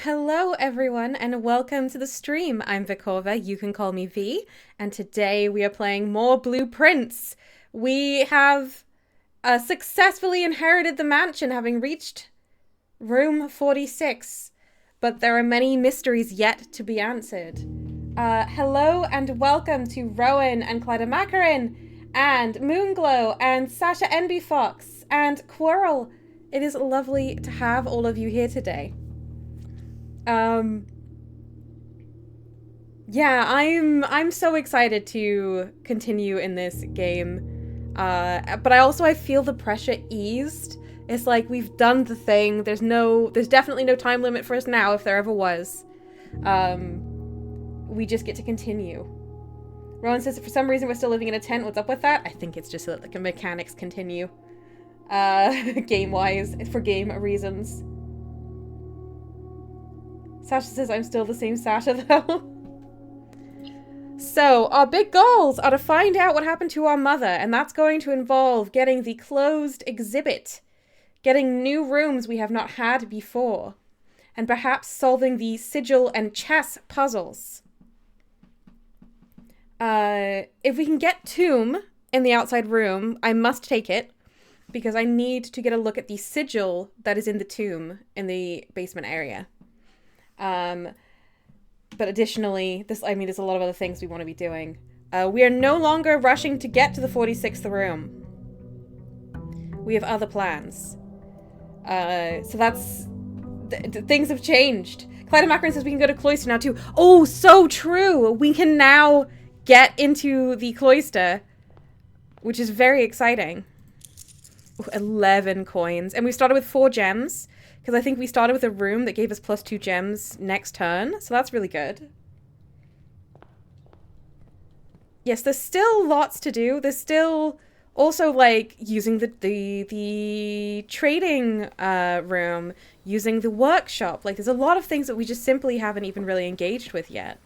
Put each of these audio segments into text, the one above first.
Hello, everyone, and welcome to the stream. I'm Vikova, you can call me V, and today we are playing more Blueprints. We have successfully inherited the mansion, having reached room 46, but there are many mysteries yet to be answered. Hello, and welcome to Rowan and Clyda Macarin, and Moonglow, and Sasha Enby Fox, and Quirrell. It is lovely to have all of you here today. Yeah, I'm so excited to continue in this game. But I feel the pressure eased. It's like we've done the thing. There's definitely no time limit for us now if there ever was. We just get to continue. Rowan says for some reason we're still living in a tent. What's up with that? I think it's just so that the mechanics continue. Game-wise, for game reasons. Sasha says I'm still the same Sasha, though. So, our big goals are to find out what happened to our mother, and that's going to involve getting the closed exhibit, getting new rooms we have not had before, and perhaps solving the sigil and chess puzzles. If we can get Tomb in the outside room, I must take it, because I need to get a look at the sigil that is in the tomb in the basement area. But additionally, there's a lot of other things we want to be doing. We are no longer rushing to get to the 46th room. We have other plans. So that's... things have changed. Clyda Macarin says we can go to Cloister now too. Oh, so true! We can now get into the Cloister, which is very exciting. Ooh, 11 coins. And we started with 4 gems. Because I think we started with a room that gave us +2 gems next turn. So that's really good. Yes, there's still lots to do. There's still also, like, using the trading room. Using the workshop. Like, there's a lot of things that we just simply haven't even really engaged with yet.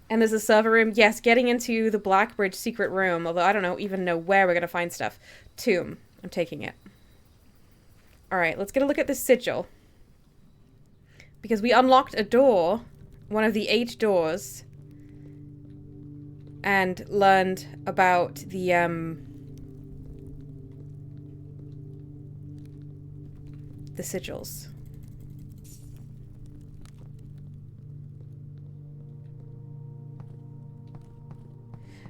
And there's a server room. Yes, getting into the Blackbridge secret room. Although I don't even know where we're going to find stuff. Tomb. I'm taking it. Alright, let's get a look at this sigil. Because we unlocked a door, one of the 8 doors, and learned about the sigils.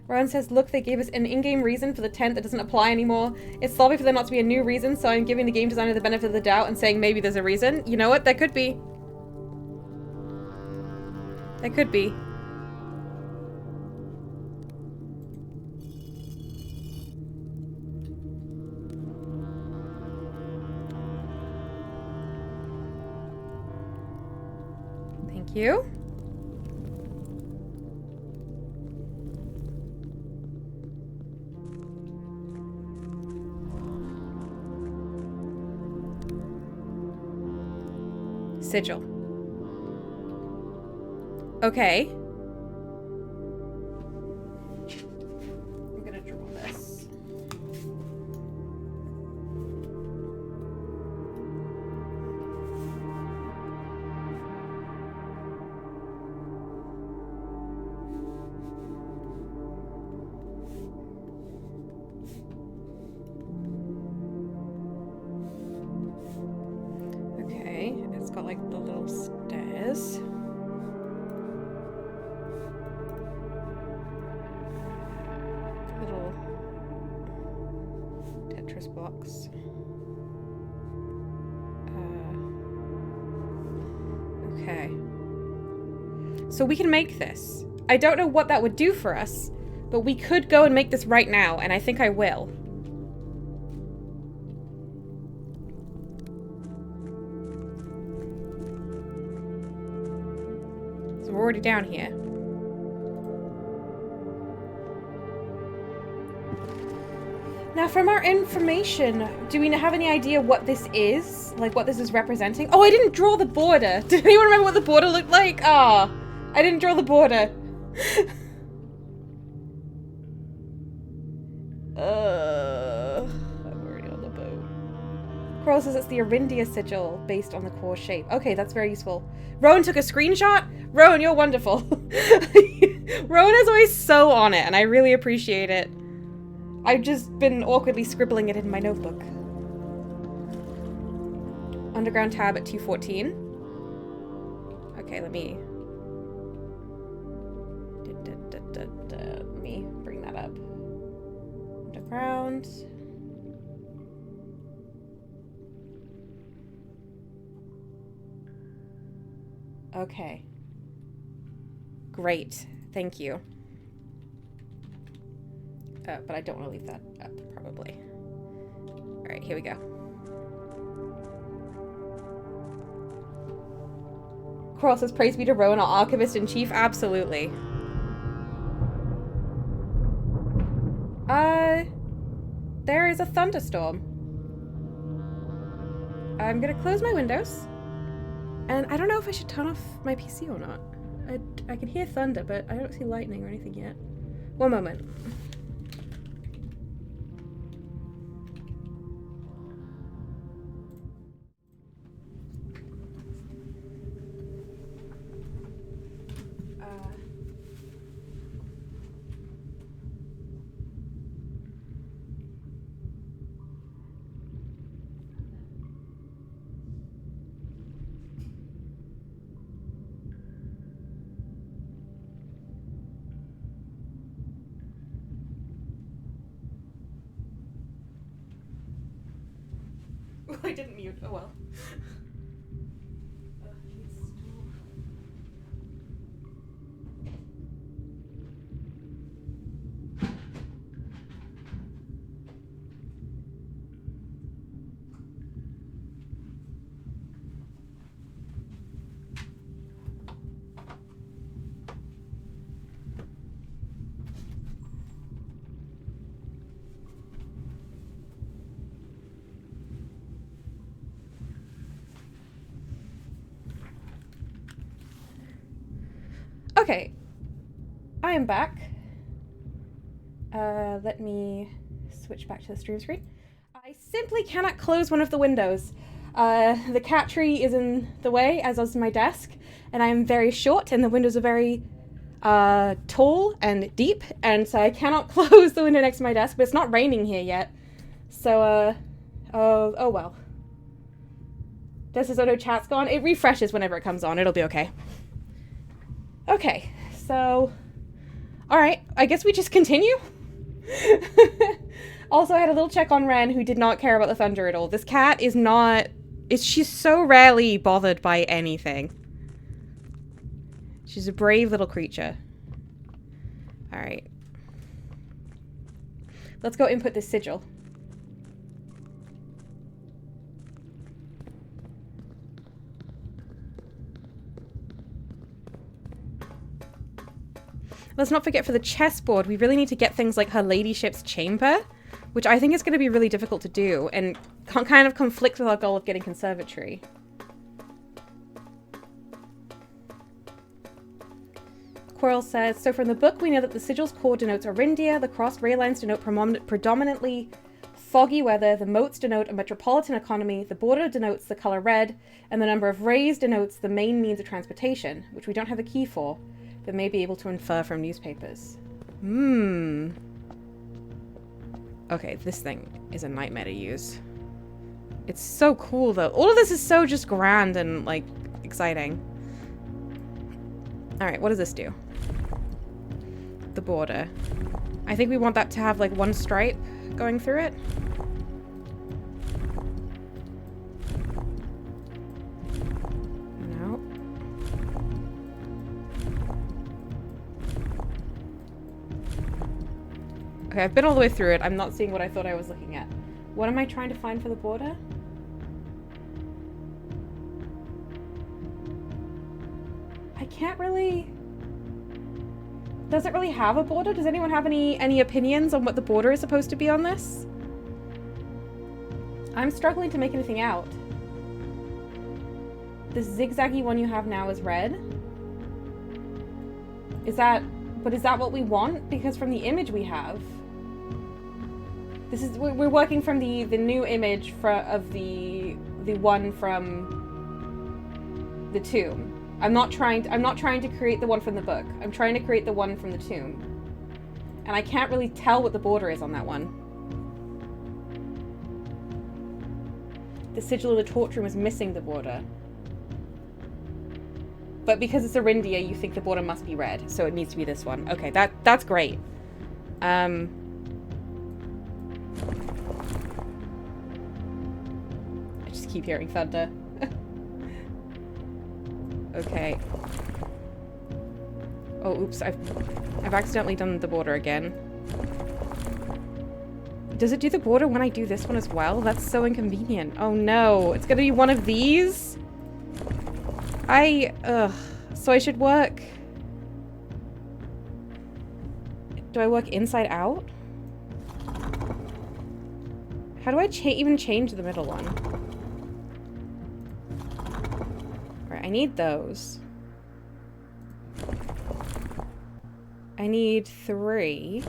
Ryan says, look, they gave us an in-game reason for the tent that doesn't apply anymore. It's sloppy for there not to be a new reason, so I'm giving the game designer the benefit of the doubt and saying maybe there's a reason. You know what? There could be. There could be. Thank you. Sigil. Okay. I'm gonna draw this. Okay, it's got like the little stairs. Little Tetris blocks. Okay. So we can make this. I don't know what that would do for us, but we could go and make this right now, and I think I will. We're already down here. Now, from our information, do we have any idea what this is? Like, what this is representing? Oh, I didn't draw the border. Did anyone remember what the border looked like? Ah, oh, I didn't draw the border. I'm already on the boat. Coral says it's the Arindia sigil based on the core shape. Okay, that's very useful. Rowan took a screenshot? Rowan, you're wonderful. Rowan is always so on it, and I really appreciate it. I've just been awkwardly scribbling it in my notebook. Underground tab at 214. Okay, let me bring that up. Underground. Okay. Great. Thank you. But I don't want to leave that up, probably. Alright, here we go. Coral says, praise be to Rowan, our archivist in chief. Absolutely. There is a thunderstorm. I'm gonna close my windows. And I don't know if I should turn off my PC or not. I can hear thunder, but I don't see lightning or anything yet. One moment. I didn't mute. Oh well. Okay, I am back. Let me switch back to the stream screen. I simply cannot close one of the windows. The cat tree is in the way, as is my desk, and I am very short, and the windows are very tall and deep, and so I cannot close the window next to my desk, but it's not raining here yet. So, oh well. This auto chat's gone. It refreshes whenever it comes on. It'll be okay. Okay, so, alright, I guess we just continue? Also, I had a little check on Ren, who did not care about the thunder at all. This cat is not, she's so rarely bothered by anything. She's a brave little creature. Alright. Let's go input this sigil. Let's not forget, for the chessboard, we really need to get things like her ladyship's chamber, which I think is going to be really difficult to do, and kind of conflict with our goal of getting conservatory. Coral says, so from the book we know that the sigil's core denotes Arindia, the crossed ray lines denote predominantly foggy weather, the moats denote a metropolitan economy, the border denotes the color red, and the number of rays denotes the main means of transportation, which we don't have a key for, but may be able to infer from newspapers. Okay, this thing is a nightmare to use. It's so cool, though. All of this is so just grand and, like, exciting. Alright, what does this do? The border. I think we want that to have, like, one stripe going through it. No. Okay, I've been all the way through it. I'm not seeing what I thought I was looking at. What am I trying to find for the border? I can't really... Does it really have a border? Does anyone have any opinions on what the border is supposed to be on this? I'm struggling to make anything out. The zigzaggy one you have now is red. Is that... But is that what we want? Because from the image we have... We're working from the new image of the one from the tomb. I'm not trying to create the one from the book. I'm trying to create the one from the tomb. And I can't really tell what the border is on that one. The sigil of the torch room is missing the border. But because it's Arindia, you think the border must be red, so it needs to be this one. Okay, that's great. I just keep hearing thunder. Okay. Oh, oops, I've accidentally done the border again. Does it do the border when I do this one as well? That's so inconvenient. Oh no, it's gonna be one of these? So I should work... Do I work inside out? How do I even change the middle one? Alright, I need those. I need 3.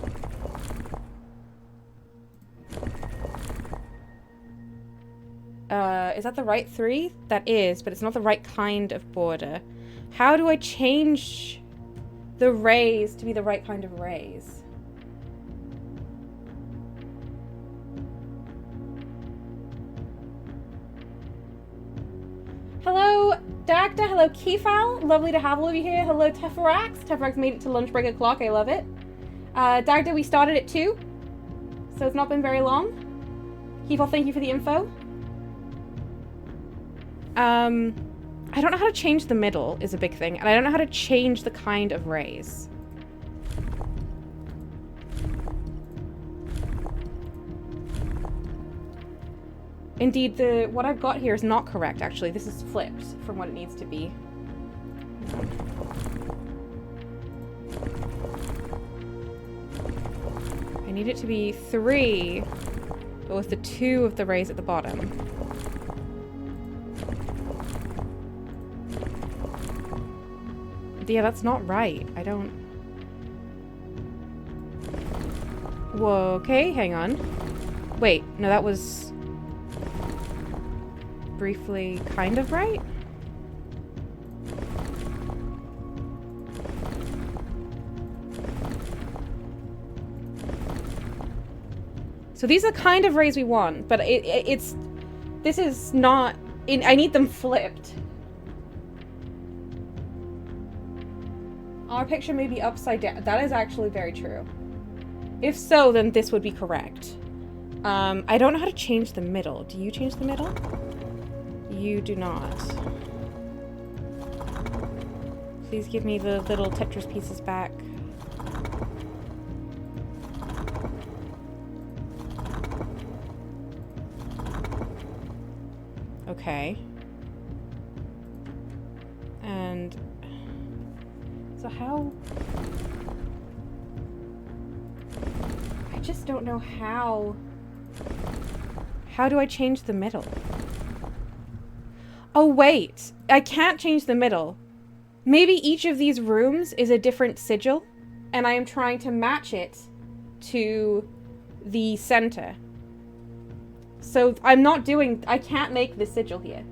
Is that the right 3? That is, but it's not the right kind of border. How do I change the rays to be the right kind of rays? Hello, Dagda. Hello, Kefal. Lovely to have all of you here. Hello, Teferax. Teferax made it to lunch break o'clock. I love it. Dagda, we started at 2, so it's not been very long. Kefal, thank you for the info. I don't know how to change the middle is a big thing, and I don't know how to change the kind of rays. Indeed, what I've got here is not correct, actually. This is flipped from what it needs to be. I need it to be 3, but with the 2 of the rays at the bottom. Yeah, that's not right. I don't... Whoa, okay, hang on. Wait, no, that was... briefly kind of right? So these are the kind of rays we want, but it's... This is not... I need them flipped. Our picture may be upside down. That is actually very true. If so, then this would be correct. I don't know how to change the middle. Do you change the middle? You do not. Please give me the little Tetris pieces back. Okay. And... So how... I just don't know how... How do I change the middle? Oh wait, I can't change the middle. Maybe each of these rooms is a different sigil, and I am trying to match it to the center. So I'm not doing... I can't make this sigil here.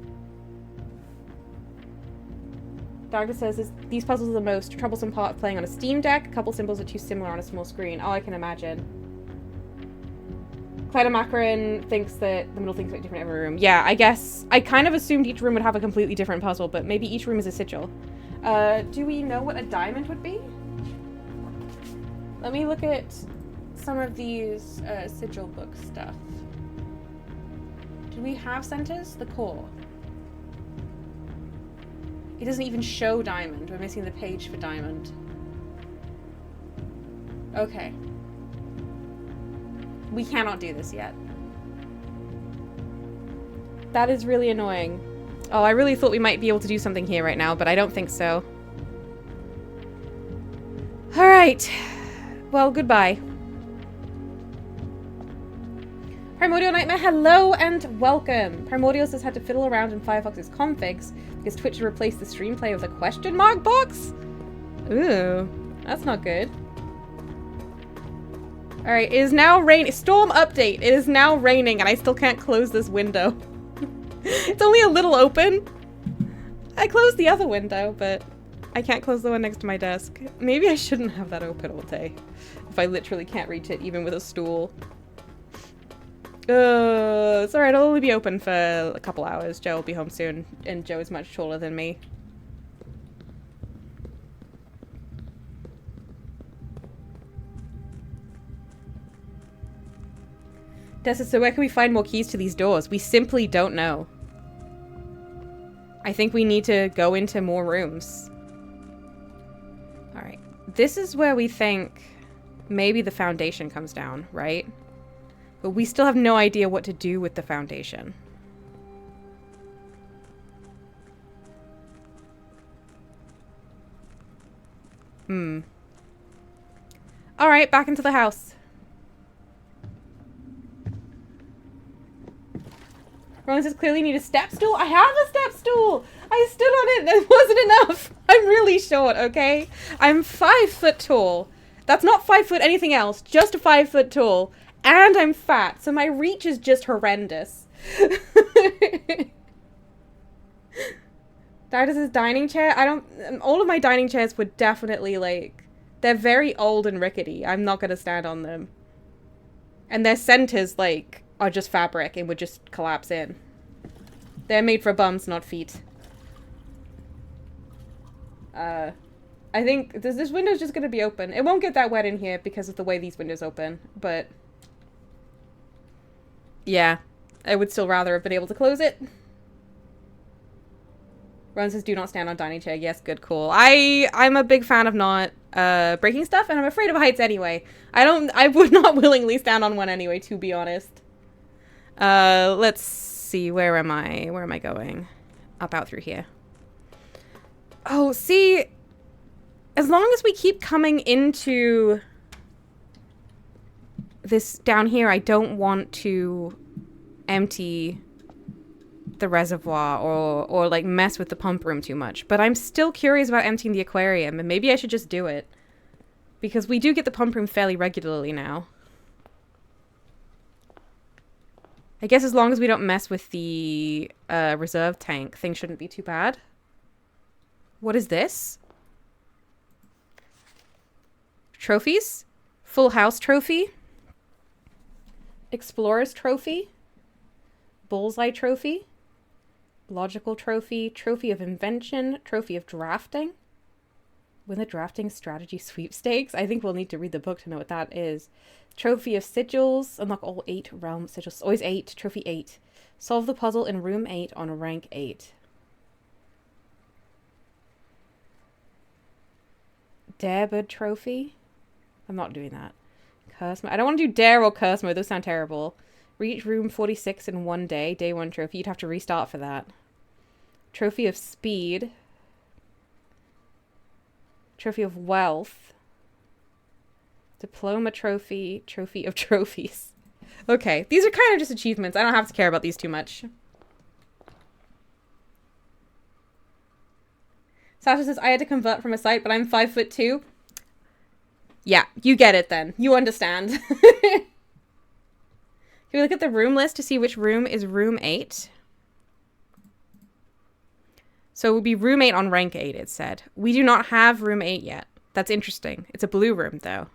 Dagda says, these puzzles are the most troublesome part of playing on a Steam Deck. A couple symbols are too similar on a small screen. Oh, I can imagine. Clydomacron thinks that the middle things are different in every room. Yeah, I guess. I kind of assumed each room would have a completely different puzzle, but maybe each room is a sigil. Do we know what a diamond would be? Let me look at some of these sigil book stuff. Do we have centers? The core. It doesn't even show diamond. We're missing the page for diamond. Okay. We cannot do this yet. That is really annoying. Oh, I really thought we might be able to do something here right now, but I don't think so. Alright. Well, goodbye. Primordial Nightmare, hello and welcome. Primordial says had to fiddle around in Firefox's configs because Twitch replaced the stream play with a question mark box? Ooh, that's not good. Alright, it is now raining. Storm update. It is now raining and I still can't close this window. It's only a little open. I closed the other window, but I can't close the one next to my desk. Maybe I shouldn't have that open all day. If I literally can't reach it, even with a stool. It's alright, it'll only be open for a couple hours. Joe will be home soon, and Joe is much taller than me. Dessa, so where can we find more keys to these doors? We simply don't know. I think we need to go into more rooms. Alright. This is where we think maybe the foundation comes down, right? But we still have no idea what to do with the foundation. Alright, back into the house. Rowan says, clearly need a step stool. I have a step stool! I stood on it and it wasn't enough. I'm really short, okay? I'm 5 foot tall. That's not 5 foot anything else, just 5 foot tall. And I'm fat, so my reach is just horrendous. Didas's dining chair? all of my dining chairs were definitely like, they're very old and rickety. I'm not gonna stand on them. And their centers, like, are just fabric and would just collapse in. They're made for bums, not feet. I think this window's just gonna be open. It won't get that wet in here because of the way these windows open, but yeah, I would still rather have been able to close it. Ron says, do not stand on dining chair. Yes, good, cool. I'm a big fan of not breaking stuff, and I'm afraid of heights anyway. I would not willingly stand on one anyway, to be honest. Let's see, where am I? Where am I going? Up out through here. Oh, see, as long as we keep coming into this down here, I don't want to empty the reservoir or like mess with the pump room too much. But I'm still curious about emptying the aquarium, and maybe I should just do it. Because we do get the pump room fairly regularly now. I guess as long as we don't mess with the reserve tank, things shouldn't be too bad. What is this? Trophies? Full House trophy? Explorer's trophy? Bullseye trophy? Logical trophy? Trophy of invention? Trophy of drafting? Win the drafting strategy sweepstakes? I think we'll need to read the book to know what that is. Trophy of sigils. Unlock all 8 realm sigils. Always 8. Trophy 8. Solve the puzzle in room 8 on rank 8. Darebird trophy? I'm not doing that. Curse mode. I don't want to do dare or curse mode. Those sound terrible. Reach room 46 in 1 day. Day 1 trophy. You'd have to restart for that. Trophy of speed. Trophy of wealth. Diploma trophy. Trophy of trophies. Okay. These are kind of just achievements. I don't have to care about these too much. Sasha says, I had to convert from a site, but I'm 5'2". Yeah, you get it then. You understand. Can we look at the room list to see which room is room 8? So it would be room 8 on rank 8, it said. We do not have room 8 yet. That's interesting. It's a blue room, though.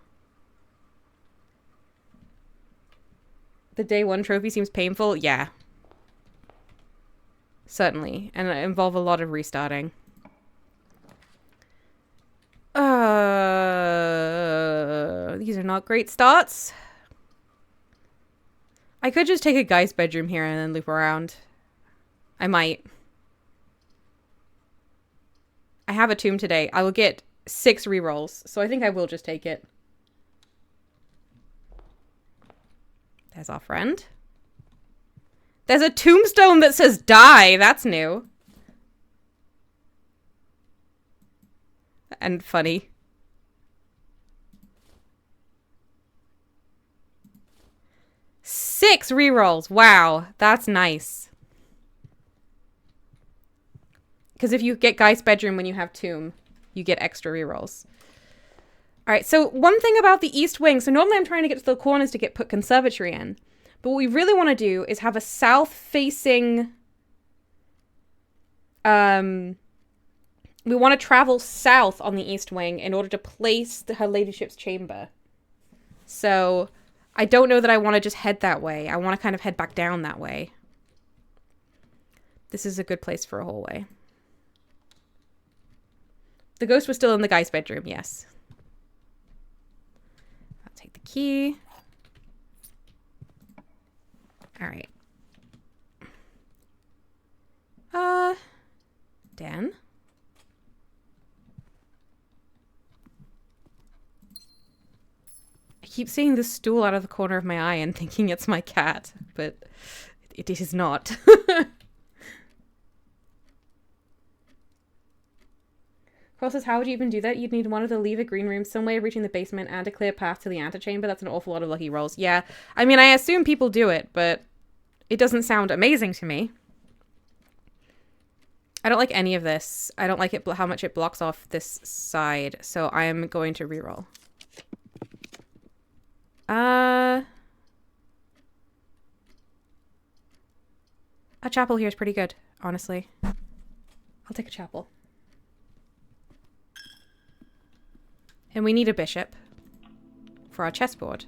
The day 1 trophy seems painful? Yeah. Certainly. And it involve a lot of restarting. These are not great starts. I could just take a guy's bedroom here and then loop around. I might. I have a tomb today. I will get 6 rerolls, so I think I will just take it. There's our friend. There's a tombstone that says die. That's new. And funny. Six rerolls. Wow, that's nice. Because if you get Guy's bedroom when you have tomb, you get extra rerolls. All right, so one thing about the east wing, so normally I'm trying to get to the corners to put conservatory in, but what we really want to do is have a south-facing, we want to travel south on the east wing in order to place her ladyship's chamber. So I don't know that I want to just head that way. I want to kind of head back down that way. This is a good place for a hallway. The ghost was still in the guy's bedroom, yes. I'll take the key. All right. Dan? I keep seeing this stool out of the corner of my eye and thinking it's my cat, but it is not. Cross says, how would you even do that? You'd need one of the lever green rooms, some way of reaching the basement, and a clear path to the antechamber. That's an awful lot of lucky rolls. Yeah, I mean, I assume people do it, but it doesn't sound amazing to me. I don't like any of this. I don't like it how much it blocks off this side, so I am going to reroll. A chapel here is pretty good, honestly. I'll take a chapel. And we need a bishop for our chessboard.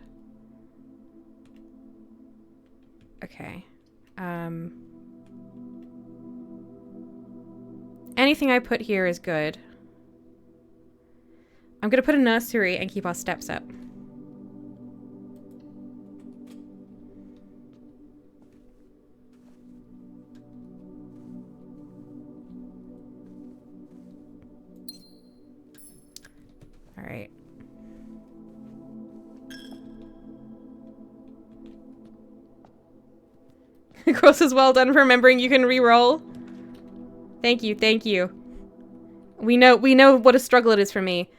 Okay. Anything I put here is good. I'm gonna put a nursery and keep our steps up. All right. Gross is well done for remembering you can re-roll. Thank you, thank you. We know what a struggle it is for me.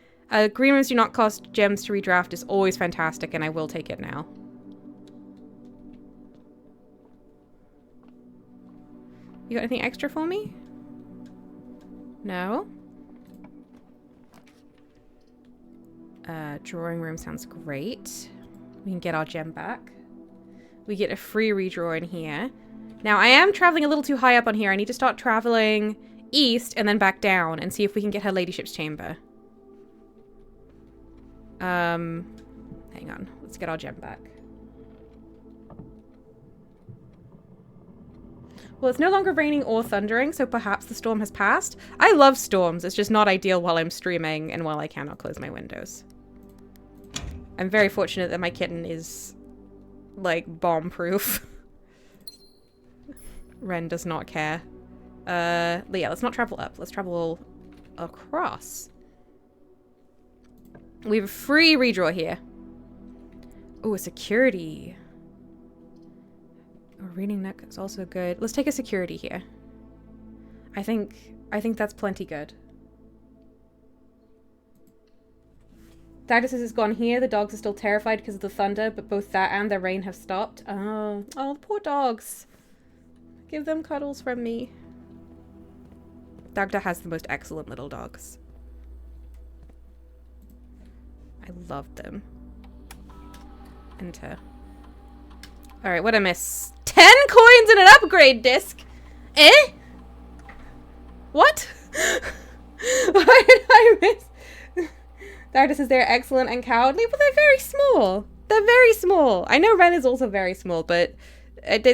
Green rooms do not cost gems to redraft is always fantastic, and I will take it now. You got anything extra for me? No? Drawing room sounds great. We can get our gem back. We get a free redraw in here. Now, I am traveling a little too high up on here. I need to start traveling east and then back down and see if we can get her ladyship's chamber. Hang on. Let's get our gem back. Well, it's no longer raining or thundering, so perhaps the storm has passed. I love storms. It's just not ideal while I'm streaming and while I cannot close my windows. I'm very fortunate that my kitten is, like, bomb-proof. Ren does not care. Yeah, let's not travel up. Let's travel across. We have a free redraw here. Oh, a security. A reading nook is also good. Let's take a security here. I think that's plenty good. Dagdas is gone here. The dogs are still terrified because of the thunder, but both that and the rain have stopped. Oh, the poor dogs. Give them cuddles from me. Dagda has the most excellent little dogs. I love them. Enter. Alright, what I miss? 10 coins and an upgrade disc! Eh? What? Why did I miss? Dagda says they're excellent and cowardly, but they're very small. They're very small. I know Ren is also very small, but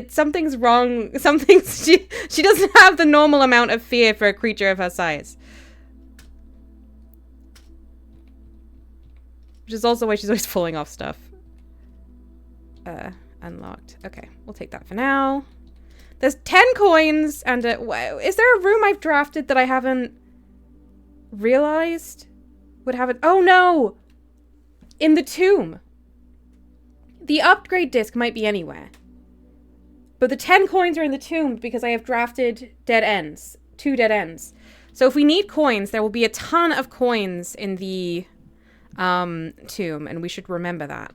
something's wrong. She doesn't have the normal amount of fear for a creature of her size. Which is also why she's always falling off stuff. Unlocked. Okay, we'll take that for now. There's 10 coins and is there a room I've drafted that I haven't realized would have it? Oh no! In the tomb. The upgrade disc might be anywhere. But the 10 coins are in the tomb because I have drafted dead ends. 2 dead ends. So if we need coins, there will be a ton of coins in the tomb, and we should remember that.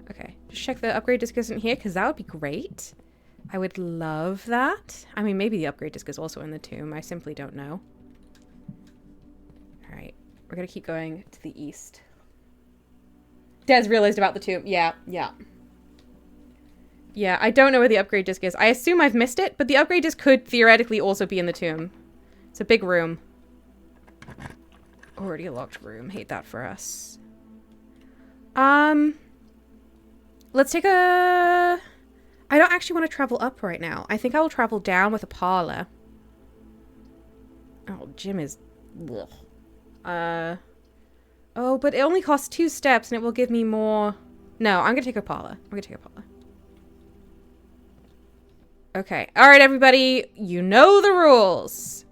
Okay, just check the upgrade disc isn't here, because that would be great. I would love that. I mean, maybe the upgrade disc is also in the tomb. I simply don't know. Alright, We're gonna keep going to the east. Des realized about the tomb. Yeah, yeah. Yeah, I don't know where the upgrade disc is. I assume I've missed it, but the upgrade disc could theoretically also be in the tomb. It's a big room. Already a locked room. Hate that for us. Let's take a... I don't actually want to travel up right now. I think I will travel down with a parlor. Oh, gym is... Ugh. Oh, but it only costs 2 steps and it will give me more... No, I'm gonna take a parlor. Okay. Alright, everybody. You know the rules.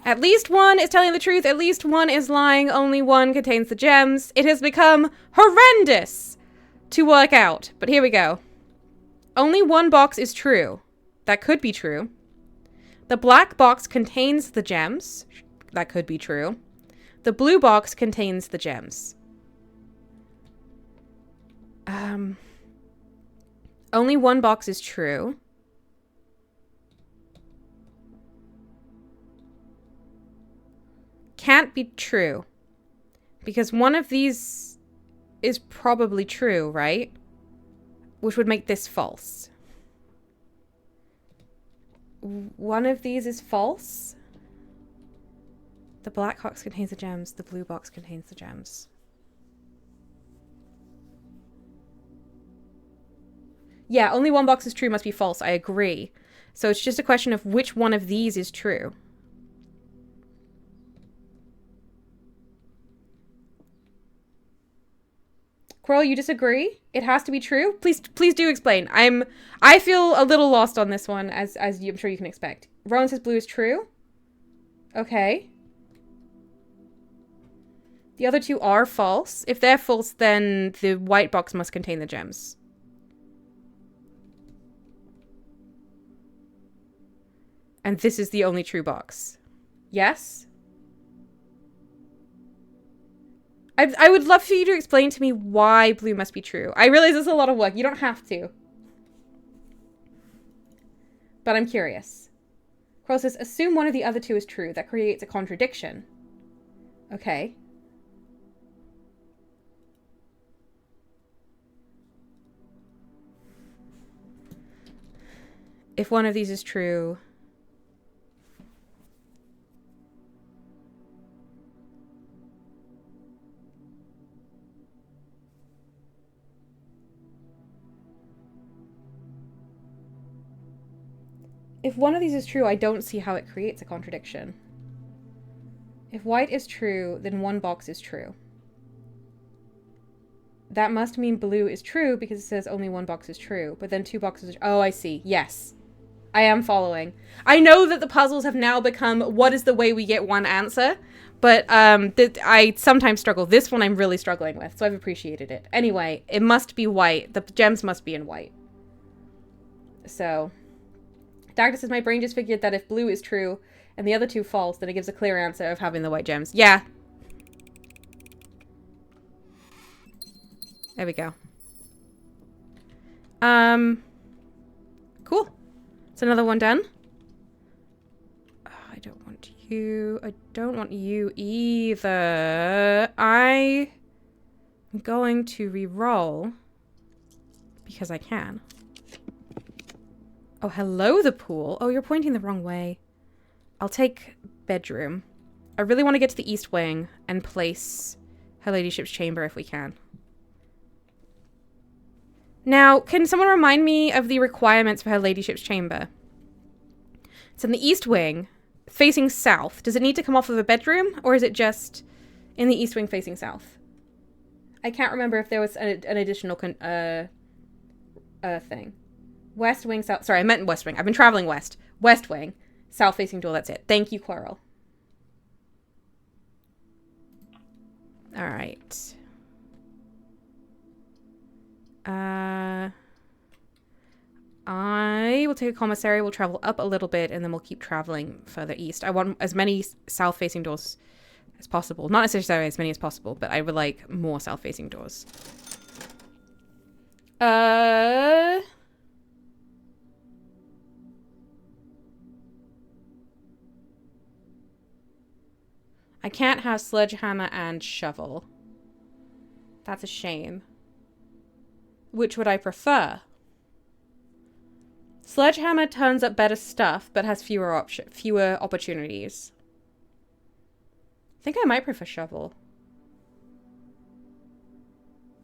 At least one is telling the truth. At least one is lying. Only one contains the gems. It has become horrendous to work out. But here we go. Only one box is true. That could be true. The black box contains the gems. That could be true. The blue box contains the gems. Only one box is true. Can't be true. Because one of these is probably true, right? Which would make this false. One of these is false. The black box contains the gems. The blue box contains the gems. Yeah, only one box is true must be false. I agree. So it's just a question of which one of these is true. Coral, you disagree? It has to be true? Please do explain. I feel a little lost on this one, as I'm sure you can expect. Rowan says blue is true. Okay. The other two are false. If they're false, then the white box must contain the gems. And this is the only true box. Yes? I would love for you to explain to me why blue must be true. I realize it's a lot of work. You don't have to. But I'm curious. Coral says, assume one of the other two is true. That creates a contradiction. Okay. If one of these is true... If one of these is true, I don't see how it creates a contradiction. If white is true, then one box is true. That must mean blue is true because it says only one box is true. But then 2 boxes are... Oh, I see. Yes. I am following. I know that the puzzles have now become what is the way we get one answer. But I sometimes struggle. This one I'm really struggling with, so I've appreciated it. Anyway, it must be white. The gems must be in white. So... Dagda says, my brain just figured that if blue is true and the other two false, then it gives a clear answer of having the white gems. Yeah. There we go. Cool. It's another one done. Oh, I don't want you. I don't want you either. I'm going to re-roll because I can. Oh, hello, the pool. Oh, you're pointing the wrong way. I'll take bedroom. I really want to get to the east wing and place Her Ladyship's chamber if we can. Now, can someone remind me of the requirements for Her Ladyship's chamber? It's in the east wing, facing south. Does it need to come off of a bedroom, or is it just in the east wing facing south? I can't remember if there was an additional thing. West wing, south... Sorry, I meant west wing. I've been traveling west. West wing. South facing door, that's it. Thank you, Coral. Alright. I will take a commissary. We'll travel up a little bit, and then we'll keep traveling further east. I want as many south facing doors as possible. Not necessarily as many as possible, but I would like more south facing doors. I can't have sledgehammer and shovel. That's a shame. Which would I prefer? Sledgehammer turns up better stuff, but has fewer opportunities. I think I might prefer shovel.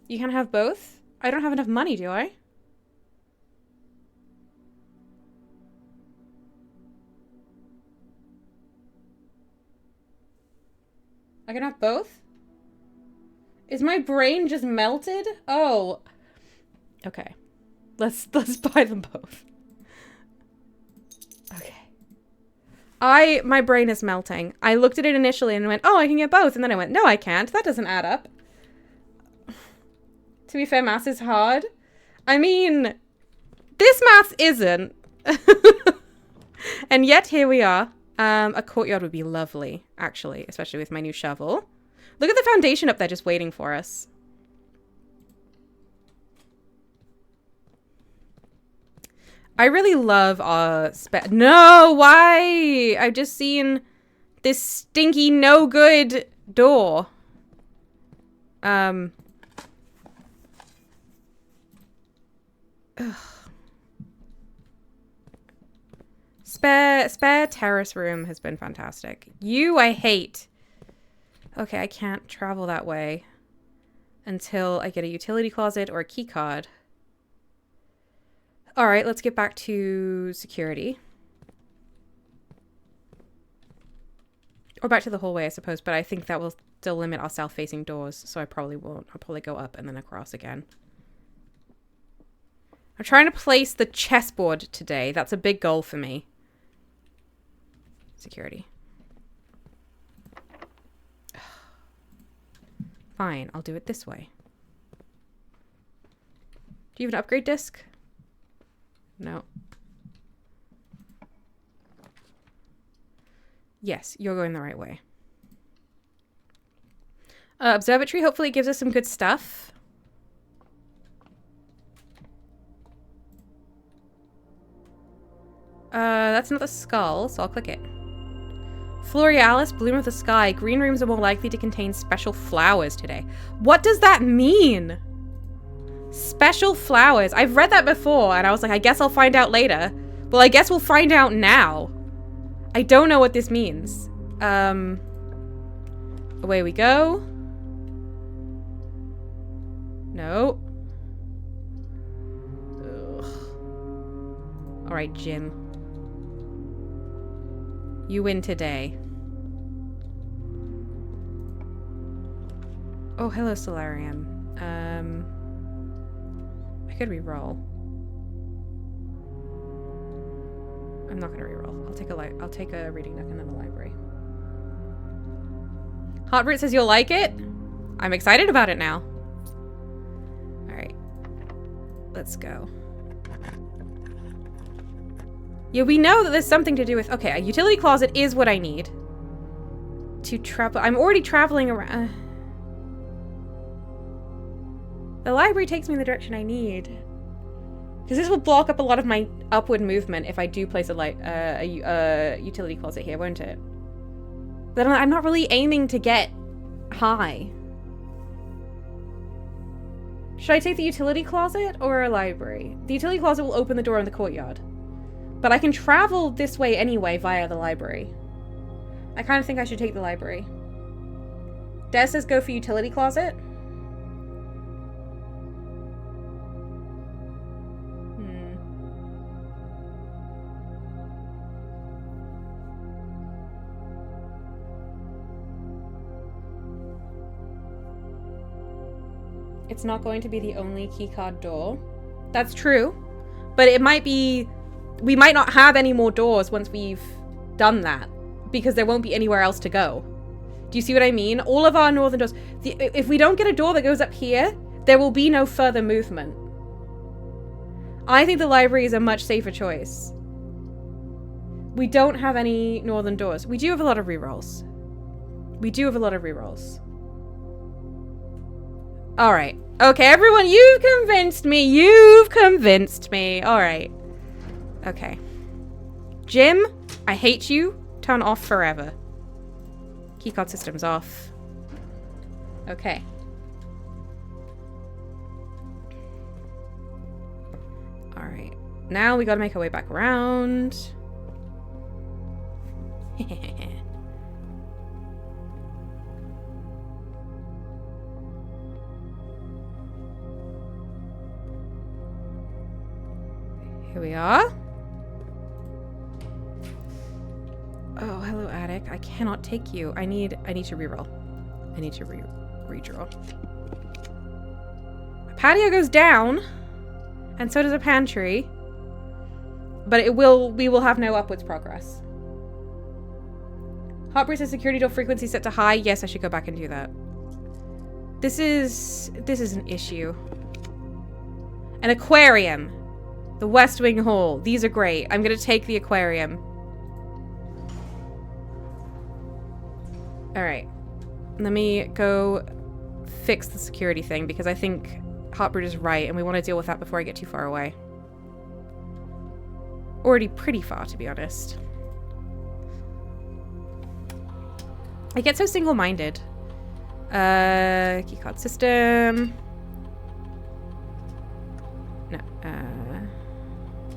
You can have both? I don't have enough money, do I? I can have both? Is my brain just melted? Oh. Okay. Let's buy them both. Okay. My brain is melting. I looked at it initially and went, oh, I can get both. And then I went, no, I can't. That doesn't add up. To be fair, maths is hard. I mean, this maths isn't. And yet here we are. A courtyard would be lovely, actually, especially with my new shovel. Look at the foundation up there just waiting for us. I really love our no, why? I've just seen this stinky no good door. Ugh. Spare terrace room has been fantastic. You, I hate. Okay, I can't travel that way until I get a utility closet or a key card. All right, let's get back to security. Or back to the hallway, I suppose, but I think that will still limit our south-facing doors, so I probably won't. I'll probably go up and then across again. I'm trying to place the chessboard today. That's a big goal for me. Security. Fine, I'll do it this way. Do you have an upgrade disc? No. Yes, you're going the right way. Observatory hopefully gives us some good stuff. That's not the skull, so I'll click it. Florealis, bloom of the sky. Green rooms are more likely to contain special flowers today. What does that mean? Special flowers. I've read that before, and I was like, I guess I'll find out later. Well, I guess we'll find out now. I don't know what this means. Away we go. No. Ugh. All right, Jim. You win today. Oh, hello, Solarium. I could re-roll. I'm not gonna re-roll. I'll take a reading nook and then a library. Hotbrit says you'll like it. I'm excited about it now. All right, let's go. Yeah, we know that there's something to do with... Okay, a utility closet is what I need. To travel... I'm already traveling around... The library takes me in the direction I need. Because this will block up a lot of my upward movement if I do place a utility closet here, won't it? But I'm not really aiming to get high. Should I take the utility closet or a library? The utility closet will open the door in the courtyard. But I can travel this way anyway via the library. I kind of think I should take the library. Des says go for utility closet. It's not going to be the only keycard door. That's true. But it might be... We might not have any more doors once we've done that. Because there won't be anywhere else to go. Do you see what I mean? All of our northern doors... if we don't get a door that goes up here, there will be no further movement. I think the library is a much safer choice. We don't have any northern doors. We do have a lot of rerolls. We do have a lot of rerolls. Alright. Okay, everyone, you've convinced me. You've convinced me. Alright. Okay. Jim, I hate you. Turn off forever. Keycard system's off. Okay. Alright. Now we gotta make our way back around. Here we are. Oh, hello, attic. I cannot take you. I need to reroll. I need to redraw. A patio goes down, and so does a pantry. But we will have no upwards progress. Hot Brew says security door frequency set to high. Yes, I should go back and do that. This is an issue. An aquarium. The West Wing Hall. These are great. I'm gonna take the aquarium. Alright. Let me go fix the security thing because I think Hotbird is right and we want to deal with that before I get too far away. Already pretty far, to be honest. I get so single-minded. Keycard system. No,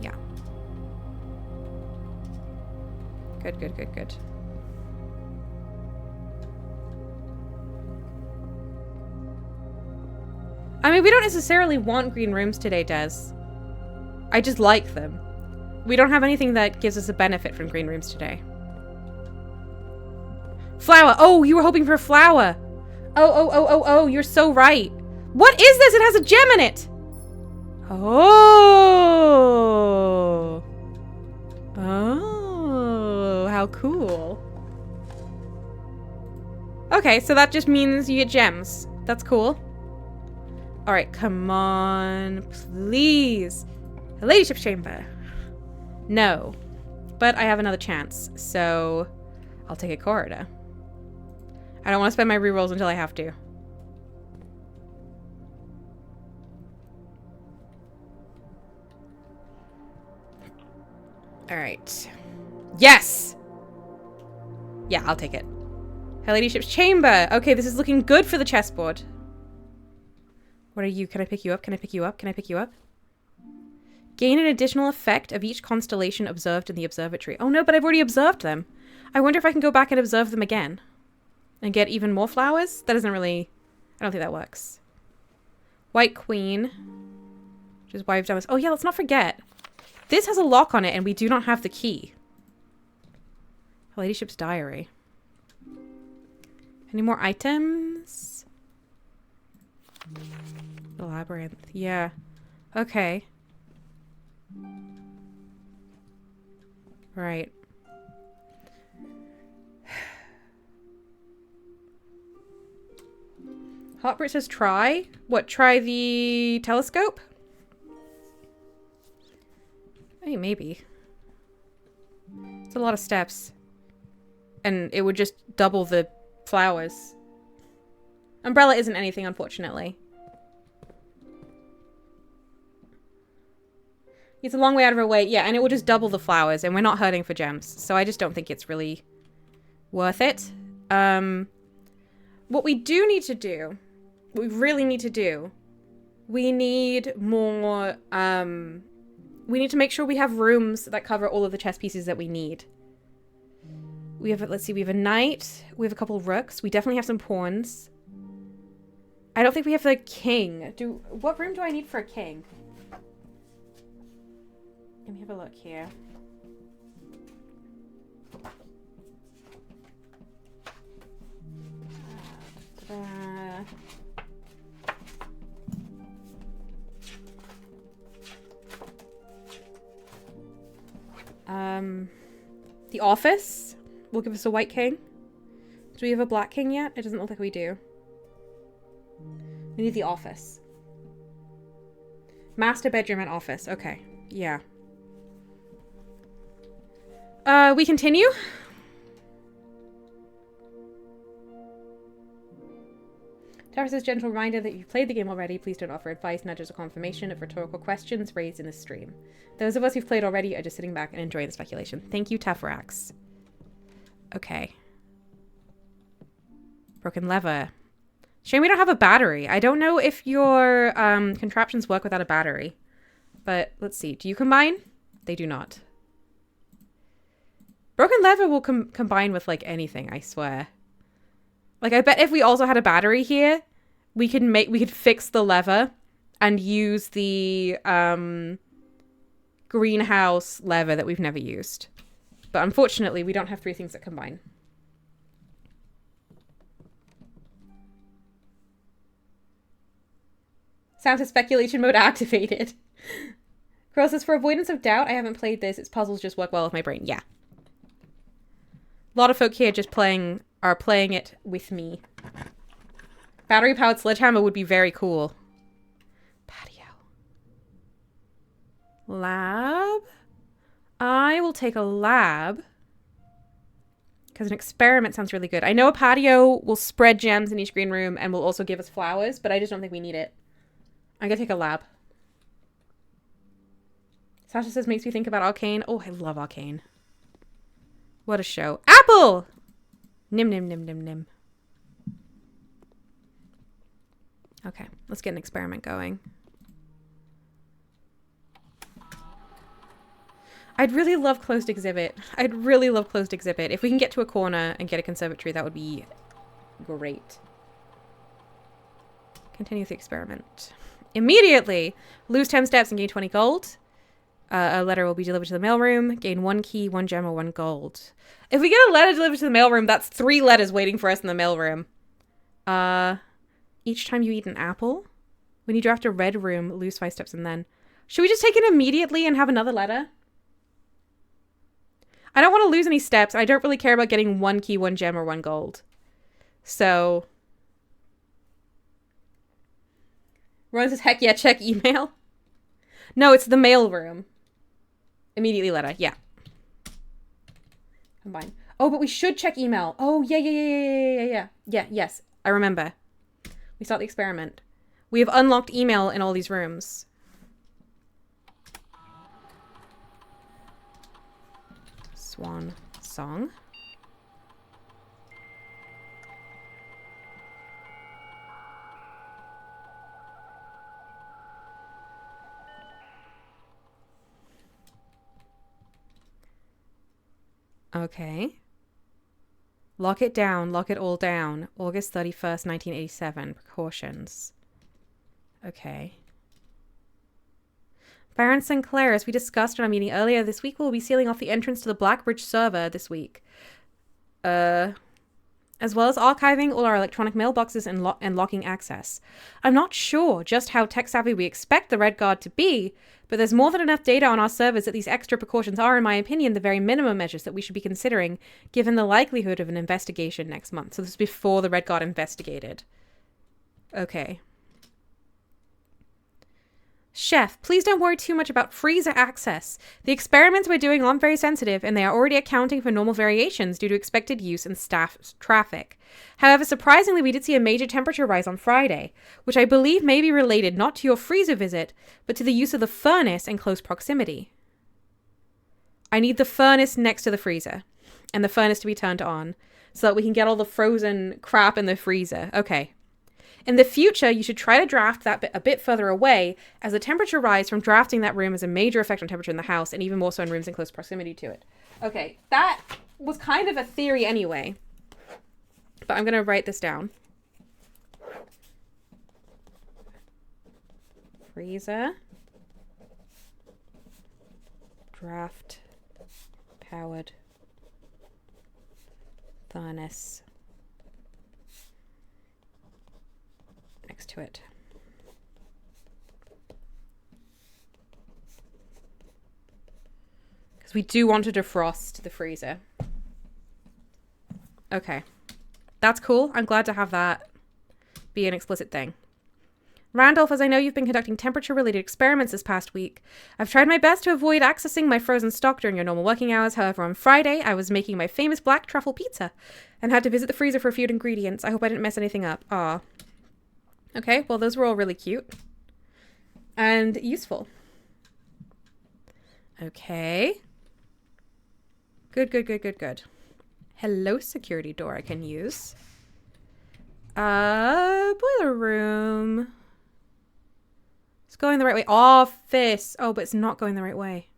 yeah. Good. I mean, we don't necessarily want green rooms today, Des. I just like them. We don't have anything that gives us a benefit from green rooms today. Flower! Oh, you were hoping for a flower! Oh, you're so right. What is this? It has a gem in it! Oh! Oh, how cool. Okay, so that just means you get gems. That's cool. Alright, come on, please. A ladyship chamber. No. But I have another chance, so I'll take a corridor. I don't want to spend my rerolls until I have to. Alright. Yes! Yeah, I'll take it. Her ladyship's chamber. Okay, this is looking good for the chessboard. What are you? Can I pick you up? Can I pick you up? Can I pick you up? Gain an additional effect of each constellation observed in the observatory. Oh no, but I've already observed them. I wonder if I can go back and observe them again. And get even more flowers? That doesn't really... I don't think that works. White Queen. Which is why we've done this. Oh yeah, let's not forget. This has a lock on it and we do not have the key. Her ladyship's diary. Any more items? The labyrinth. Yeah. Okay. Right. Hotbrit says try? What, try the telescope? Hey, maybe. It's a lot of steps. And it would just double the flowers. Umbrella isn't anything, unfortunately. It's a long way out of her way. Yeah, and it will just double the flowers, and we're not hurting for gems. So I just don't think it's really worth it. What we do need to do, what we really need to do, we need more, we need to make sure we have rooms that cover all of the chess pieces that we need. We have, let's see, we have a knight, we have a couple of rooks, we definitely have some pawns. I don't think we have the king. What room do I need for a king? Let me have a look here. The office will give us a white king. Do we have a black king yet? It doesn't look like we do. We need the office. Master bedroom and office. Okay. Yeah. We continue? Tara says, gentle reminder that if you've played the game already, please don't offer advice, nudges, or confirmation of rhetorical questions raised in this stream. Those of us who've played already are just sitting back and enjoying the speculation. Thank you, Tafrax. Okay. Broken lever. Shame we don't have a battery. I don't know if your contraptions work without a battery. But let's see. Do you combine? They do not. Broken lever will combine with like anything, I swear. Like I bet if we also had a battery here, we could fix the lever and use the greenhouse lever that we've never used. But unfortunately, we don't have 3 things that combine. Sound to speculation mode activated. Crow says, for avoidance of doubt, I haven't played this. Its puzzles just work well with my brain. Yeah. A lot of folk here just are playing it with me. Battery-powered sledgehammer would be very cool. Patio. Lab. I will take a lab. Because an experiment sounds really good. I know a patio will spread gems in each green room and will also give us flowers, but I just don't think we need it. I'm going to take a lab. Sasha says, makes me think about Arcane. Oh, I love Arcane. What a show. Apple! Nim, nim, nim, nim, nim. Okay, let's get an experiment going. I'd really love closed exhibit. I'd really love closed exhibit. If we can get to a corner and get a conservatory, that would be great. Continue the experiment. Immediately! Lose 10 steps and gain 20 gold. A letter will be delivered to the mailroom. Gain 1 key, 1 gem, or 1 gold. If we get a letter delivered to the mailroom, that's 3 letters waiting for us in the mailroom. Each time you eat an apple. When you draft a red room, lose 5 steps and then. Should we just take it immediately and have another letter? I don't want to lose any steps. I don't really care about getting 1 key, 1 gem, or 1 gold. So. Ron says, heck yeah, check email. No, it's the mailroom. Immediately letter, yeah. Combine. Oh, but we should check email. Oh, yeah. Yeah, yes. I remember. We start the experiment. We have unlocked email in all these rooms. Swan song. Okay. Lock it down. Lock it all down. August 31st, 1987. Precautions. Okay. Baron Sinclair, as we discussed in our meeting earlier this week, we'll be sealing off the entrance to the Blackbridge server this week. As well as archiving all our electronic mailboxes and locking access. I'm not sure just how tech-savvy we expect the Red Guard to be, but there's more than enough data on our servers that these extra precautions are, in my opinion, the very minimum measures that we should be considering, given the likelihood of an investigation next month. So this is before the Red Guard investigated. Okay. Chef, please don't worry too much about freezer access. The experiments we're doing aren't very sensitive, and they are already accounting for normal variations due to expected use and staff traffic. However, surprisingly, we did see a major temperature rise on Friday, which I believe may be related not to your freezer visit, but to the use of the furnace in close proximity. I need the furnace next to the freezer, and the furnace to be turned on, so that we can get all the frozen crap in the freezer. Okay. In the future, you should try to draft that bit a bit further away, as the temperature rise from drafting that room has a major effect on temperature in the house, and even more so in rooms in close proximity to it. Okay, that was kind of a theory anyway, but I'm going to write this down. Freezer. Draft. Powered. Furnace. Next to it. Because we do want to defrost the freezer. Okay. That's cool. I'm glad to have that be an explicit thing. Randolph, as I know you've been conducting temperature-related experiments this past week, I've tried my best to avoid accessing my frozen stock during your normal working hours. However, on Friday, I was making my famous black truffle pizza and had to visit the freezer for a few ingredients. I hope I didn't mess anything up. Aw. Okay, well, those were all really cute and useful. Okay. Good. Hello, security door I can use. Boiler room. It's going the right way. Office. Oh, but it's not going the right way.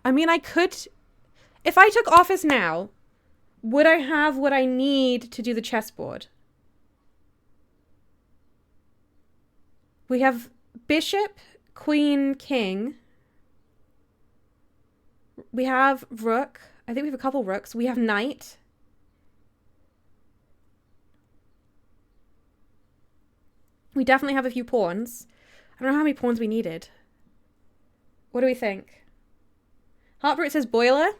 I mean, I could... If I took office now, would I have what I need to do the chessboard? We have bishop, queen, king. We have rook. I think we have a couple rooks. We have knight. We definitely have a few pawns. I don't know how many pawns we needed. What do we think? Heartbreak says boiler.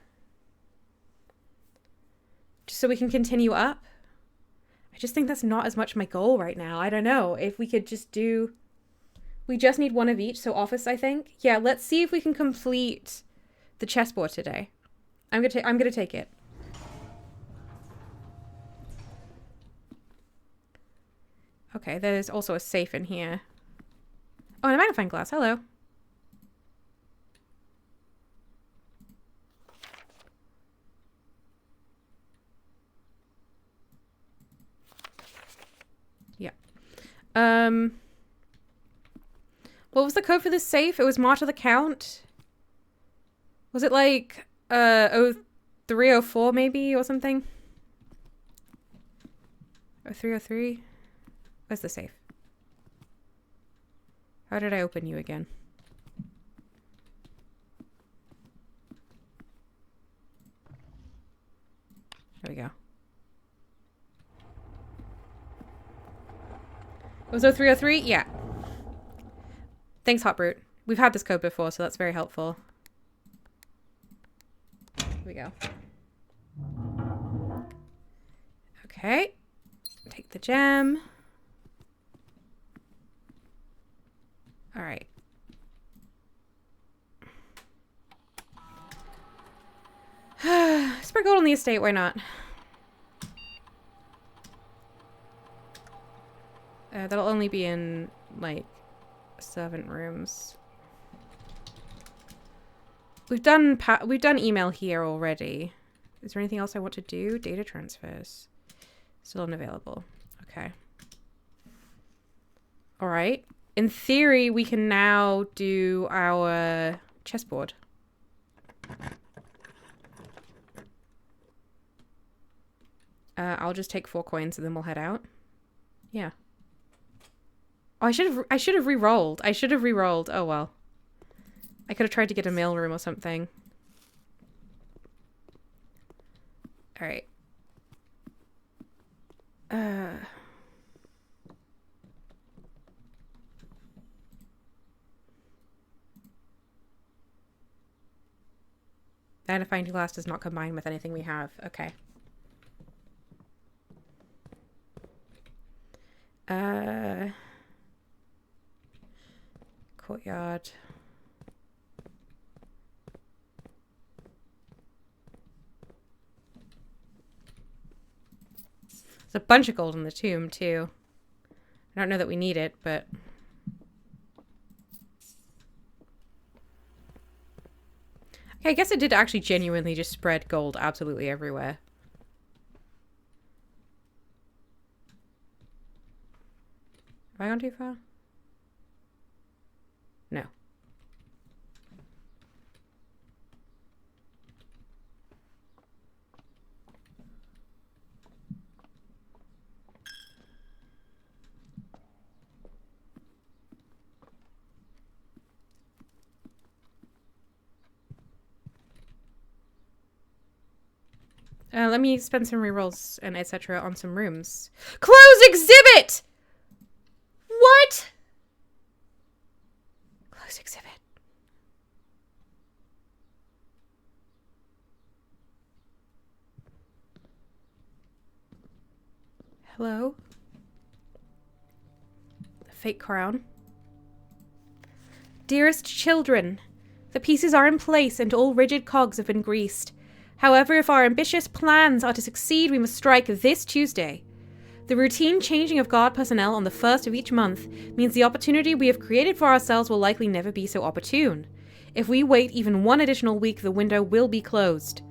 Just so we can continue up. I just think that's not as much my goal right now. I don't know. If we could just do... We just need one of each, so office, I think. Yeah, let's see if we can complete the chessboard today. I'm gonna take it. Okay, there's also a safe in here. Oh, and a magnifying glass. Hello. Yeah. What was the code for this safe? It was March of the Count. Was it like 0304 maybe or something? Or 303? Where's the safe? How did I open you again? There we go. It was 0303? Yeah. Thanks, Hotbrute. We've had this code before, so that's very helpful. Here we go. Okay. Take the gem. All right. Spread gold on the estate, why not? That'll only be in, like, servant rooms. We've done email here already. Is there anything else I want to do? Data transfers. Still unavailable. Okay. All right. In theory, we can now do our chessboard. I'll just take 4 coins and then we'll head out. Yeah. Oh, I should have re-rolled. I should have re-rolled. Oh well. I could have tried to get a mailroom or something. All right. Magnifying glass does not combine with anything we have. Okay. Courtyard. There's a bunch of gold in the tomb, too. I don't know that we need it, but... Okay, I guess it did actually genuinely just spread gold absolutely everywhere. Have I gone too far? No. Let me spend some rerolls and etc. on some rooms. Close exhibit! What? Close exhibit. Hello? The fake crown. Dearest children, the pieces are in place and all rigid cogs have been greased. However, if our ambitious plans are to succeed, we must strike this Tuesday. The routine changing of guard personnel on the first of each month means the opportunity we have created for ourselves will likely never be so opportune. If we wait even one additional week, the window will be closed.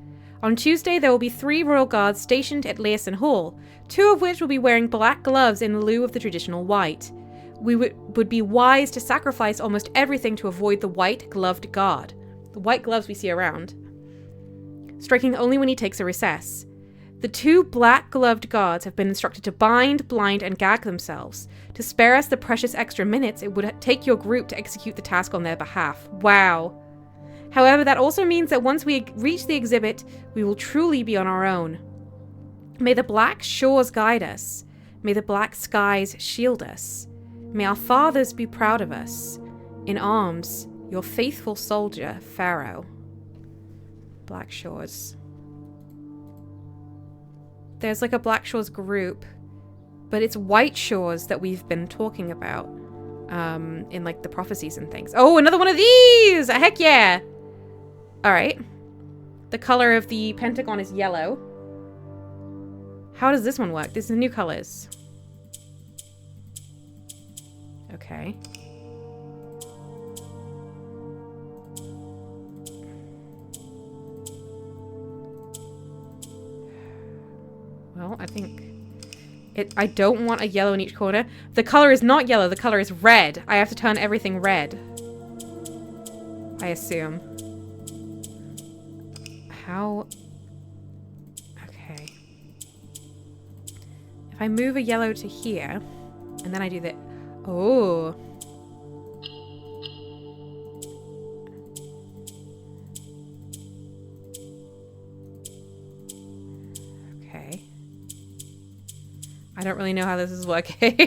On Tuesday, there will be 3 royal guards stationed at Learson Hall, 2 of which will be wearing black gloves in lieu of the traditional white. We would be wise to sacrifice almost everything to avoid the white-gloved guard. The white gloves we see around. Striking only when he takes a recess. The 2 black-gloved guards have been instructed to bind, blind, and gag themselves, to spare us the precious extra minutes it would take your group to execute the task on their behalf. Wow. However, that also means that once we reach the exhibit, we will truly be on our own. May the black shores guide us. May the black skies shield us. May our fathers be proud of us. In arms, your faithful soldier, Pharaoh. Black Shores. There's like a Black Shores group, but it's White Shores that we've been talking about in like the prophecies and things. Oh, another one of these! Heck yeah! Alright. The color of the pentagon is yellow. How does this one work? This is new colors. Okay. Well, I think I don't want a yellow in each corner. The color is not yellow, the color is red. I have to turn everything red. I assume. How? Okay. If I move a yellow to here, and then I do the... Oh. Okay. I don't really know how this is working.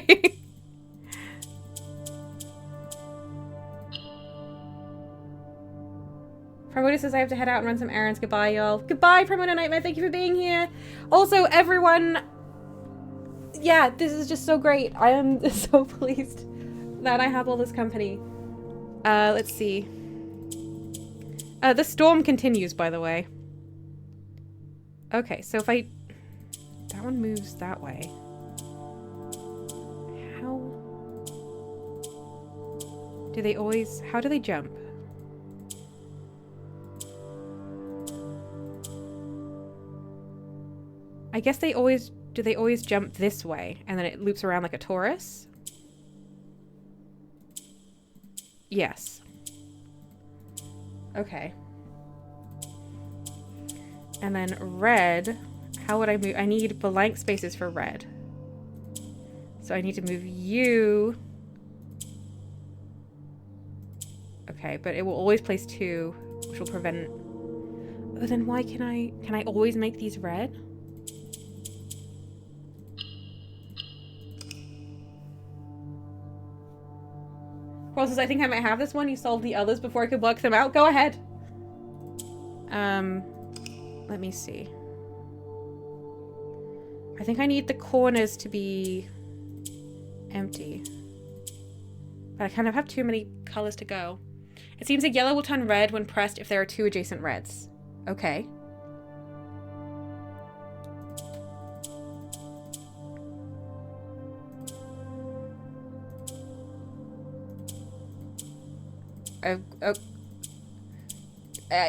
Primordial says I have to head out and run some errands. Goodbye, y'all. Goodbye, Primordial Nightmare. Thank you for being here. Also, everyone... Yeah, this is just so great. I am so pleased that I have all this company. Let's see. The storm continues, by the way. Okay, so if I... That one moves that way. How... Do they always... How do they jump? I guess they always... Do they always jump this way and then it loops around like a torus? Yes. Okay. And then red, how would I move? I need blank spaces for red. So I need to move you. Okay, but it will always place 2, which will prevent... But then why can I always make these red? Process, I think I might have this one. You solved the others before I could work them out. Go ahead. Let me see. I think I need the corners to be empty. But I kind of have too many colors to go. It seems that yellow will turn red when pressed if there are 2 adjacent reds. Okay.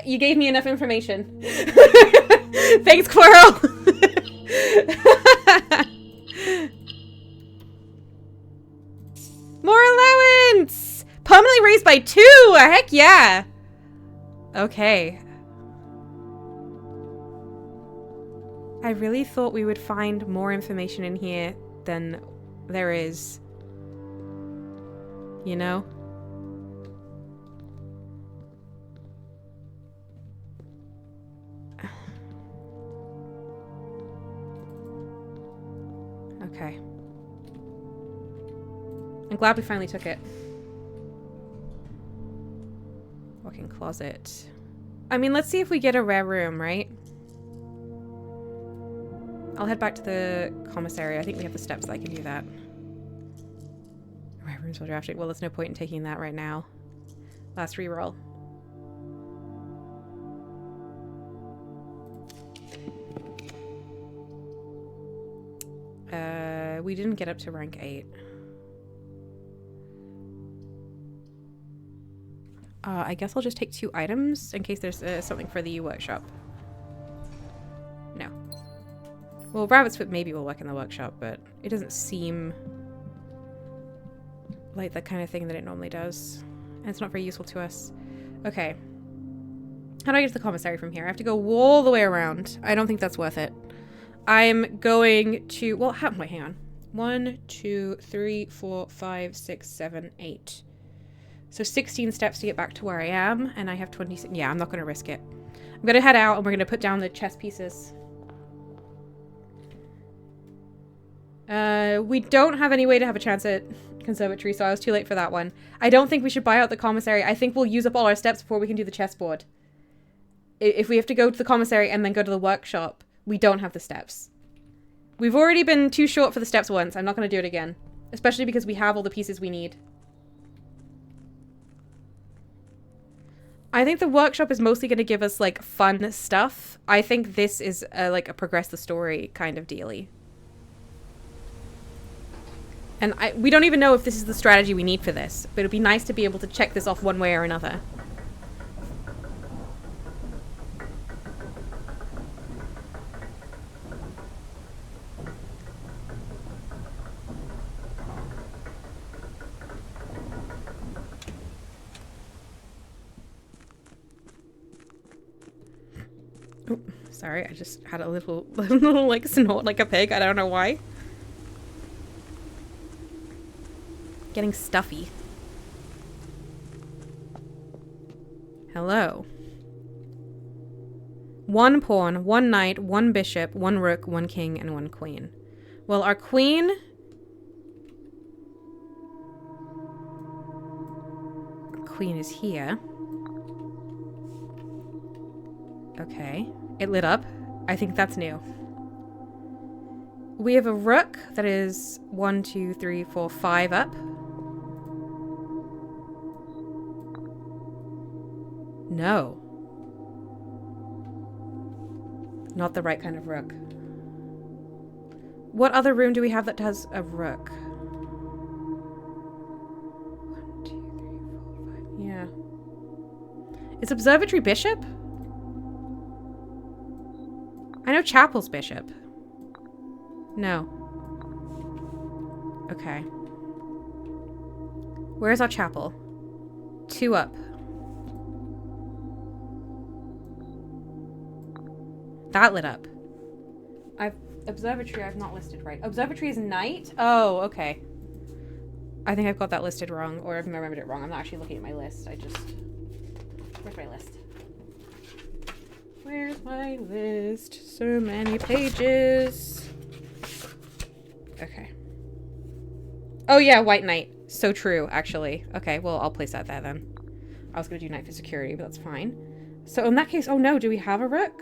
You gave me enough information. Thanks, Quirrell! More allowance! Permanently raised by 2! Heck yeah! Okay. I really thought we would find more information in here than there is. You know? Okay. I'm glad we finally took it. Walk-in closet. I mean, let's see if we get a rare room, right? I'll head back to the commissary. I think we have the steps that I can do that. Rare rooms while drafting. Well, there's no point in taking that right now. Last reroll. We didn't get up to rank 8. I guess I'll just take 2 items in case there's something for the workshop. No. Well, rabbit's foot maybe will work in the workshop, but it doesn't seem like the kind of thing that it normally does. And it's not very useful to us. Okay. How do I get to the commissary from here? I have to go all the way around. I don't think that's worth it. I'm going to... Well, wait, hang on. 1, 2, 3, 4, 5, 6, 7, 8. So 16 steps to get back to where I am, and I have 26. Yeah, I'm not going to risk it. I'm going to head out, and we're going to put down the chess pieces. We don't have any way to have a chance at conservatory, so I was too late for that one. I don't think we should buy out the commissary. I think we'll use up all our steps before we can do the chessboard. If we have to go to the commissary and then go to the workshop, we don't have the steps. We've already been too short for the steps once. I'm not going to do it again. Especially because we have all the pieces we need. I think the workshop is mostly going to give us, like, fun stuff. I think this is, like, a progress the story kind of dealy. And we don't even know if this is the strategy we need for this. But it'd be nice to be able to check this off one way or another. Oh, sorry, I just had a little like snort like a pig. I don't know why. Getting stuffy. Hello. 1 pawn, 1 knight, 1 bishop, 1 rook, 1 king, and 1 queen. Well, our queen... Queen is here. Okay. It lit up. I think that's new. We have a rook that is 1, 2, 3, 4, 5 up. No. Not the right kind of rook. What other room do we have that has a rook? 1, 2, 3, 4, 5. Yeah. Is observatory bishop? I know chapel's bishop. No. Okay. Where's our chapel? 2 up. That lit up. Observatory I've not listed right. Observatory is knight? Oh, okay. I think I've got that listed wrong, or I've remembered it wrong. I'm not actually looking at my list. Where's my list? Where's my list? So many pages. Okay. Oh yeah, white knight. So true, actually. Okay, well, I'll place that there then. I was going to do knight for security, but that's fine. So in that case, oh no, do we have a rook?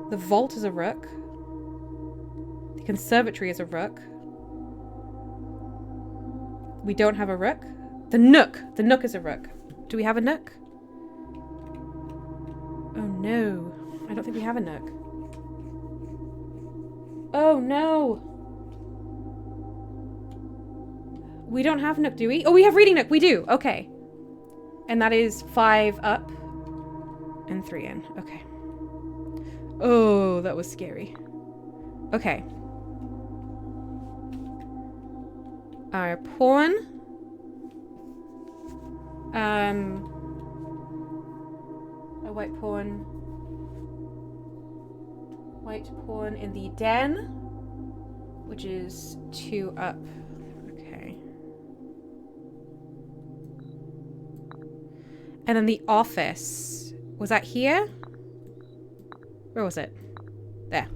The vault is a rook. The conservatory is a rook. We don't have a rook. The nook! The nook is a rook. Do we have a nook? Oh no. I don't think we have a nook. Oh no! We don't have nook, do we? Oh, we have reading nook! We do! Okay. And that is 5 up. And 3 in. Okay. Oh, that was scary. Okay. Our pawn. A white pawn. White pawn in the den, which is 2 up. Okay. And then the office. Was that here? Where was it? There.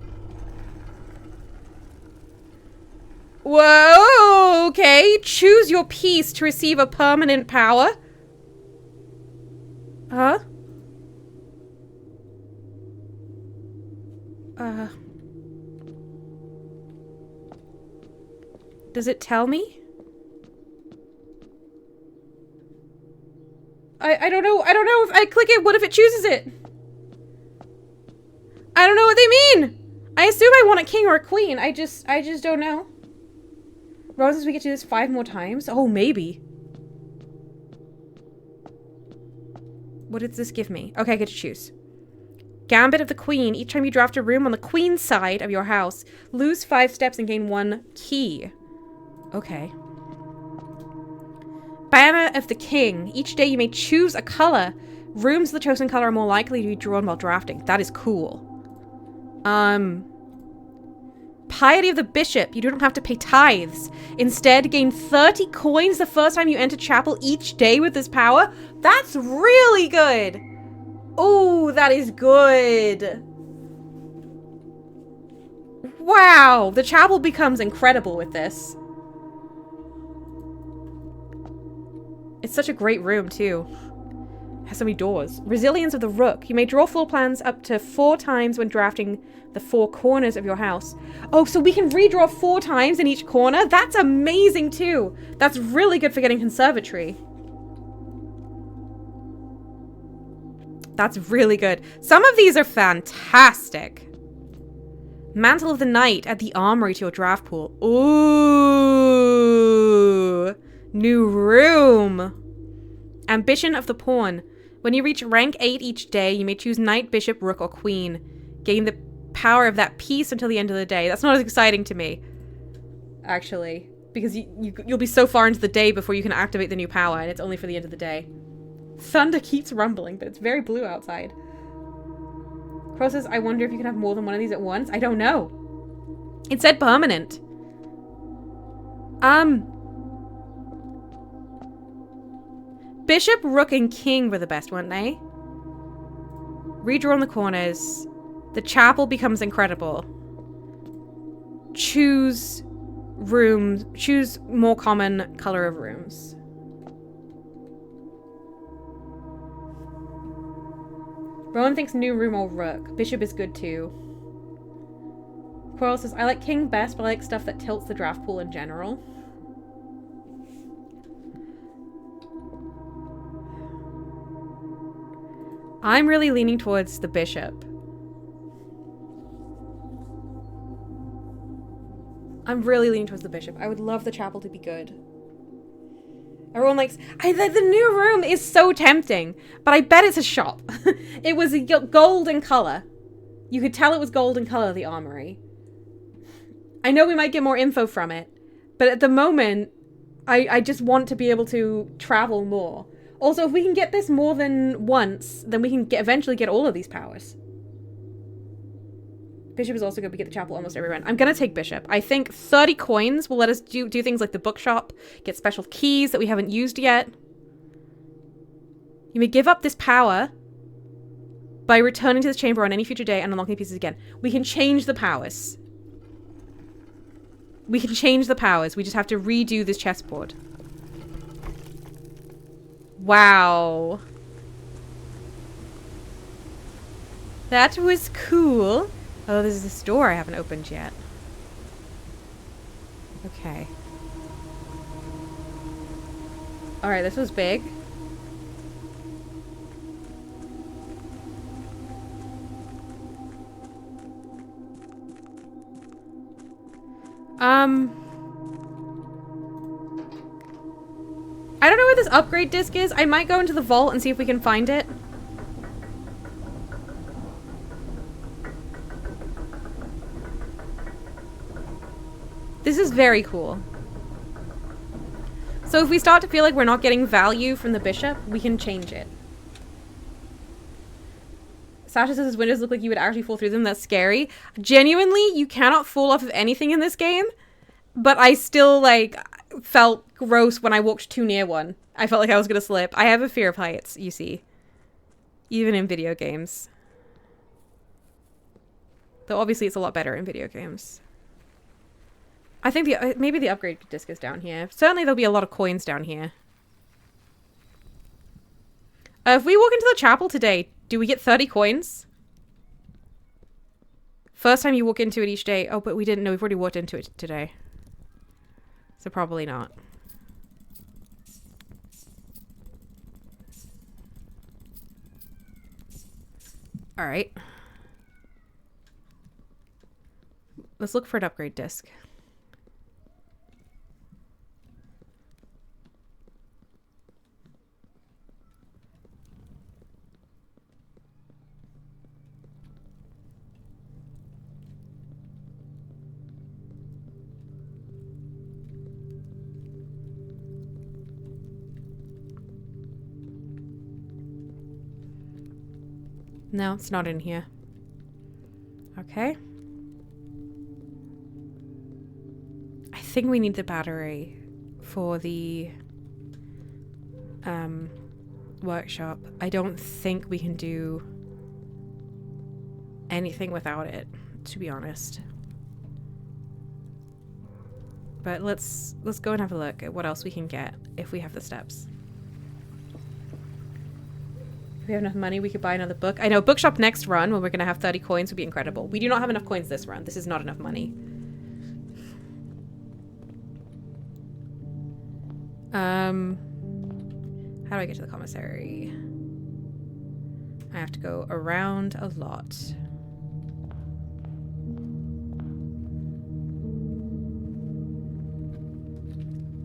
Whoa! Okay. Choose your piece to receive a permanent power. Huh? Does it tell me? I don't know. I don't know if I click it. What if it chooses it? I don't know what they mean. I assume I want a king or a queen. I just don't know. Roses, we get to do this 5 more times? Oh, maybe. What does this give me? Okay, I get to choose. Gambit of the Queen. Each time you draft a room on the Queen's side of your house, lose 5 steps and gain 1 key. Okay. Banner of the King. Each day you may choose a color. Rooms of the chosen color are more likely to be drawn while drafting. That is cool. Piety of the Bishop. You don't have to pay tithes. Instead, gain 30 coins the first time you enter chapel each day with this power. That's really good. Oh, that is good. Wow, the chapel becomes incredible with this. It's such a great room, too. It has so many doors. Resilience of the Rook. You may draw floor plans up to 4 times when drafting the 4 corners of your house. Oh, so we can redraw 4 times in each corner? That's amazing, too. That's really good for getting conservatory. That's really good. Some of these are fantastic. Mantle of the Knight. Add the armory to your draft pool. Ooh. New room. Ambition of the Pawn. When you reach rank 8 each day, you may choose Knight, Bishop, Rook, or Queen. Gain the power of that piece until the end of the day. That's not as exciting to me, actually. Because you'll be so far into the day before you can activate the new power, and it's only for the end of the day. Thunder keeps rumbling, but it's very blue outside. Crow says, I wonder if you can have more than one of these at once. I don't know. It said permanent. Bishop, Rook, and King were the best, weren't they? Redraw on the corners. The chapel becomes incredible. Choose rooms. Choose more common color of rooms. Rowan thinks new room or Rook. Bishop is good too. Coral says, I like King best, but I like stuff that tilts the draft pool in general. I'm really leaning towards the Bishop. I'm really leaning towards the Bishop. I would love the chapel to be good. Everyone likes... the new room is so tempting, but I bet it's a shop. It was a golden color. You could tell it was golden color, the armory. I know we might get more info from it, but at the moment, I just want to be able to travel more. Also, if we can get this more than once, then we can eventually get all of these powers. Bishop is also good. We get the chapel almost every round. I'm going to take Bishop. I think 30 coins will let us do things like the bookshop, get special keys that we haven't used yet. You may give up this power by returning to this chamber on any future day and unlocking pieces again. We can change the powers. We can change the powers. We just have to redo this chessboard. Wow. That was cool. Oh, there's this door I haven't opened yet. Okay. Alright, this was big. I don't know where this upgrade disc is. I might go into the vault and see if we can find it. This is very cool. So if we start to feel like we're not getting value from the Bishop, we can change it. Sasha says his windows look like you would actually fall through them. That's scary. Genuinely, you cannot fall off of anything in this game. But I still, like, felt gross when I walked too near one. I felt like I was gonna slip. I have a fear of heights, you see. Even in video games. Though obviously it's a lot better in video games. I think maybe the upgrade disc is down here. Certainly there'll be a lot of coins down here. If we walk into the chapel today, do we get 30 coins? First time you walk into it each day. Oh, but we didn't know. We've already walked into it today. So probably not. Alright. Let's look for an upgrade disc. No, it's not in here. Okay. I think we need the battery for the workshop. I don't think we can do anything without it, to be honest. But let's go and have a look at what else we can get if we have the steps. If we have enough money, we could buy another book. I know, bookshop next run, when we're going to have 30 coins, would be incredible. We do not have enough coins this run. This is not enough money. How do I get to the commissary? I have to go around a lot.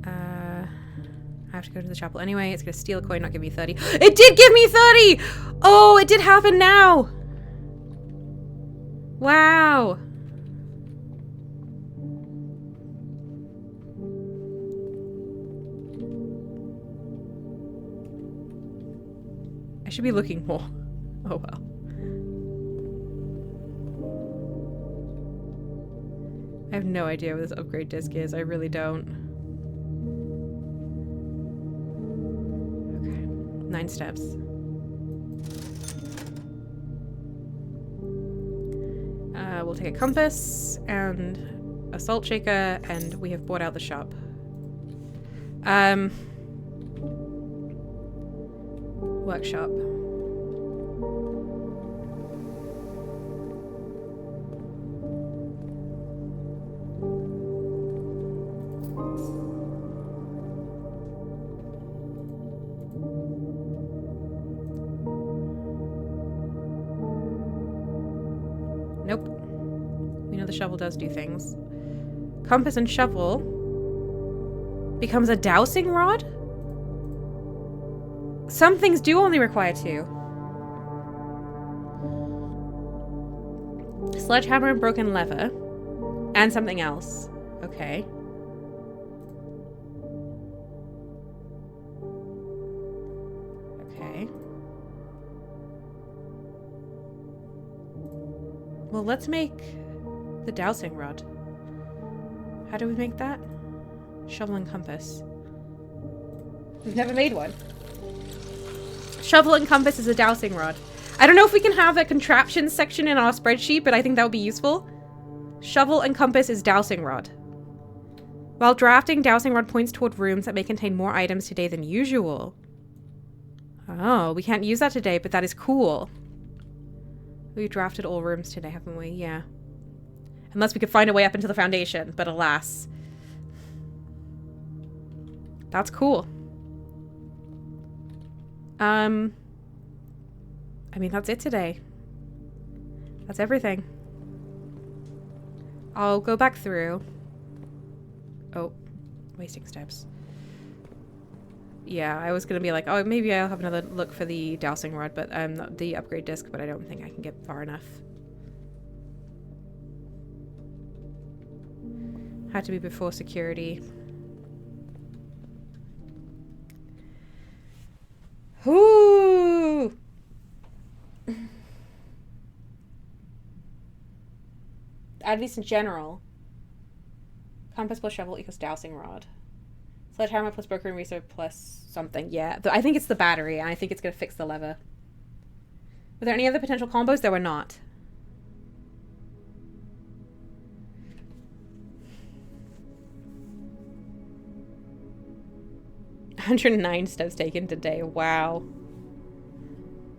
I have to go to the chapel anyway. It's gonna steal a coin, not give me 30. It did give me 30! Oh, it did happen now! Wow! I should be looking more. Oh well. I have no idea what this upgrade disc is. I really don't. Okay. 9 steps. We'll take a compass and a salt shaker, and we have bought out the shop. Workshop. Nope. We know the shovel does do things. Compass and shovel becomes a dowsing rod? Some things do only require 2. Sledgehammer and broken lever. And something else. Okay. Okay. Well, let's make the dowsing rod. How do we make that? Shovel and compass. We've never made one. Shovel and compass is a dowsing rod. I don't know if we can have a contraptions section in our spreadsheet, but I think that would be useful. Shovel and compass is dowsing rod. While drafting, dowsing rod points toward rooms that may contain more items today than usual. Oh, we can't use that today, but that is cool. We've drafted all rooms today, haven't we? Yeah. Unless we could find a way up into the foundation, but alas. That's cool. I mean, that's it today. That's everything. I'll go back through. Oh, wasting steps. Yeah, I was gonna be like, oh, maybe I'll have another look for the dowsing rod, but the upgrade disc, but I don't think I can get far enough. Had to be before security. Ooh. At least in general. Compass plus shovel equals dowsing rod. Sledgehammer plus broken reserve plus something. Yeah, I think it's the battery, and I think it's going to fix the lever. Were there any other potential combos? There were not. $109 steps taken today. Wow.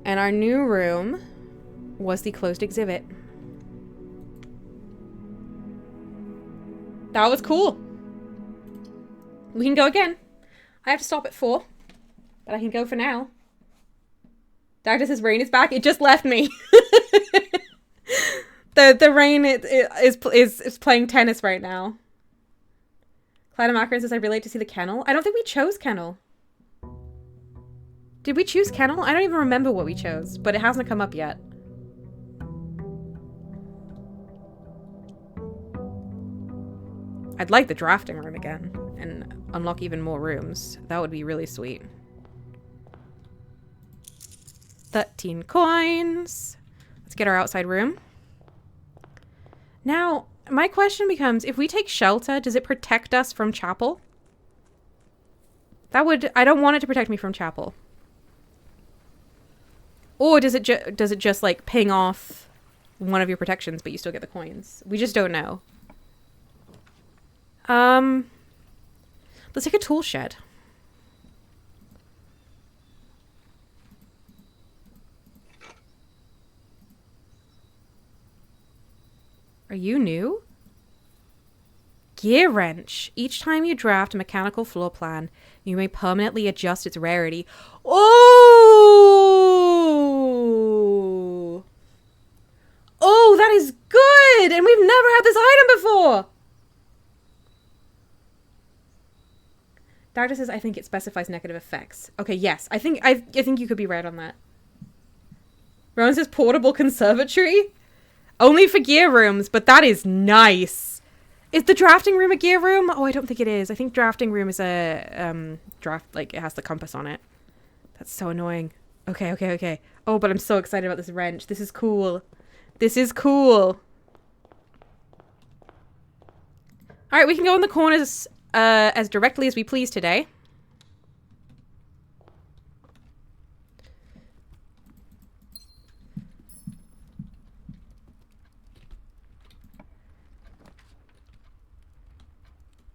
And our new room was the closed exhibit. That was cool. We can go again. I have to stop at 4, but I can go for now. Doctor says rain is back. It just left me. the rain is playing tennis right now. Clyde Macron says I relate to see the kennel. I don't think we chose kennel. Did we choose kennel? I don't even remember what we chose, but it hasn't come up yet. I'd like the drafting room again and unlock even more rooms. That would be really sweet. 13 coins. Let's get our outside room. Now, my question becomes, if we take shelter, does it protect us from chapel? I don't want it to protect me from chapel. Or does it just like ping off one of your protections, but you still get the coins? We just don't know. Let's take a tool shed. Are you new? Gear wrench. Each time you draft a mechanical floor plan, you may permanently adjust its rarity. Oh! Oh, that is good! And we've never had this item before! Doctor says, I think it specifies negative effects. Okay, yes. I think you could be right on that. Rowan says portable conservatory? Only for gear rooms, but that is nice. Is the drafting room a gear room? Oh, I don't think it is. I think drafting room is a like it has the compass on it. That's so annoying. Okay. Oh, but I'm so excited about this wrench. This is cool. This is cool. All right, we can go in the corners as directly as we please today.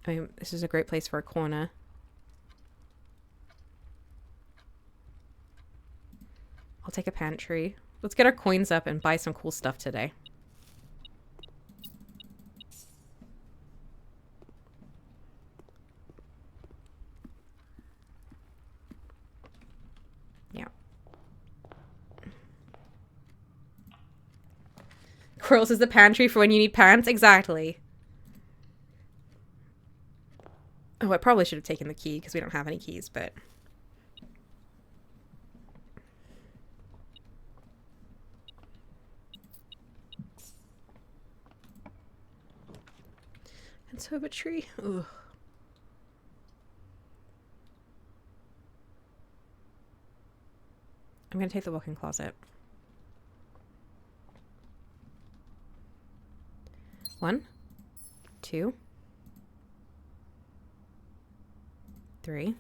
I mean, this is a great place for a corner. I'll take a pantry. Let's get our coins up and buy some cool stuff today. Yeah. Quirrell says the pantry for when you need pants. Exactly. Oh, I probably should have taken the key because we don't have any keys, but... Conservatory? Ugh. I'm going to take the walk-in closet. 1, 2... 3.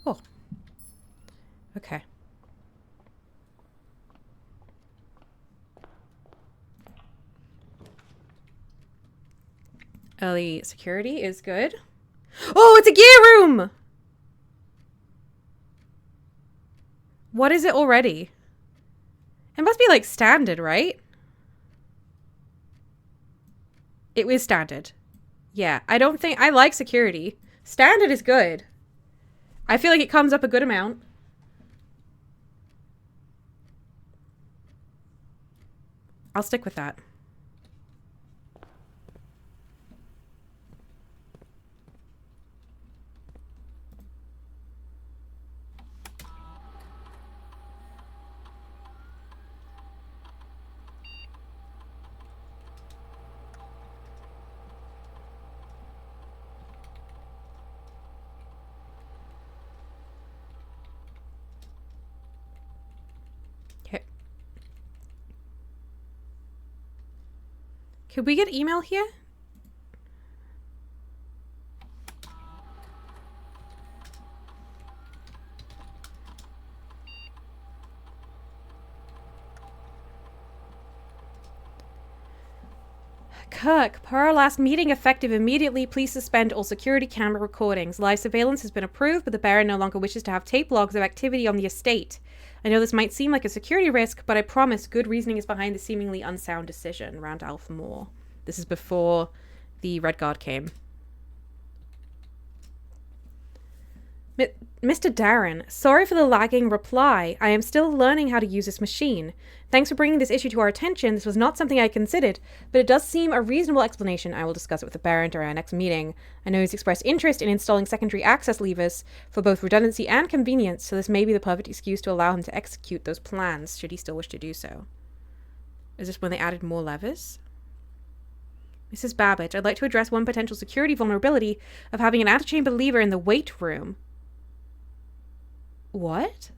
Oh. Okay. Early security is good. Oh, it's a gear room! What is it already? It must be like standard, right? It was standard. Yeah, I don't think... I like security. Standard is good. I feel like it comes up a good amount. I'll stick with that. Could we get email here? Kirk, per our last meeting effective immediately, please suspend all security camera recordings. Live surveillance has been approved, but the Baron no longer wishes to have tape logs of activity on the estate. I know this might seem like a security risk, but I promise good reasoning is behind the seemingly unsound decision. Randolph Moore. This is before the Red Guard came. Mr. Darren, sorry for the lagging reply. I am still learning how to use this machine. Thanks for bringing this issue to our attention. This was not something I considered, but it does seem a reasonable explanation. I will discuss it with the Baron during our next meeting. I know he's expressed interest in installing secondary access levers for both redundancy and convenience, so this may be the perfect excuse to allow him to execute those plans, should he still wish to do so. Is this when they added more levers? Mrs. Babbage, I'd like to address one potential security vulnerability of having an antechamber lever in the weight room. What?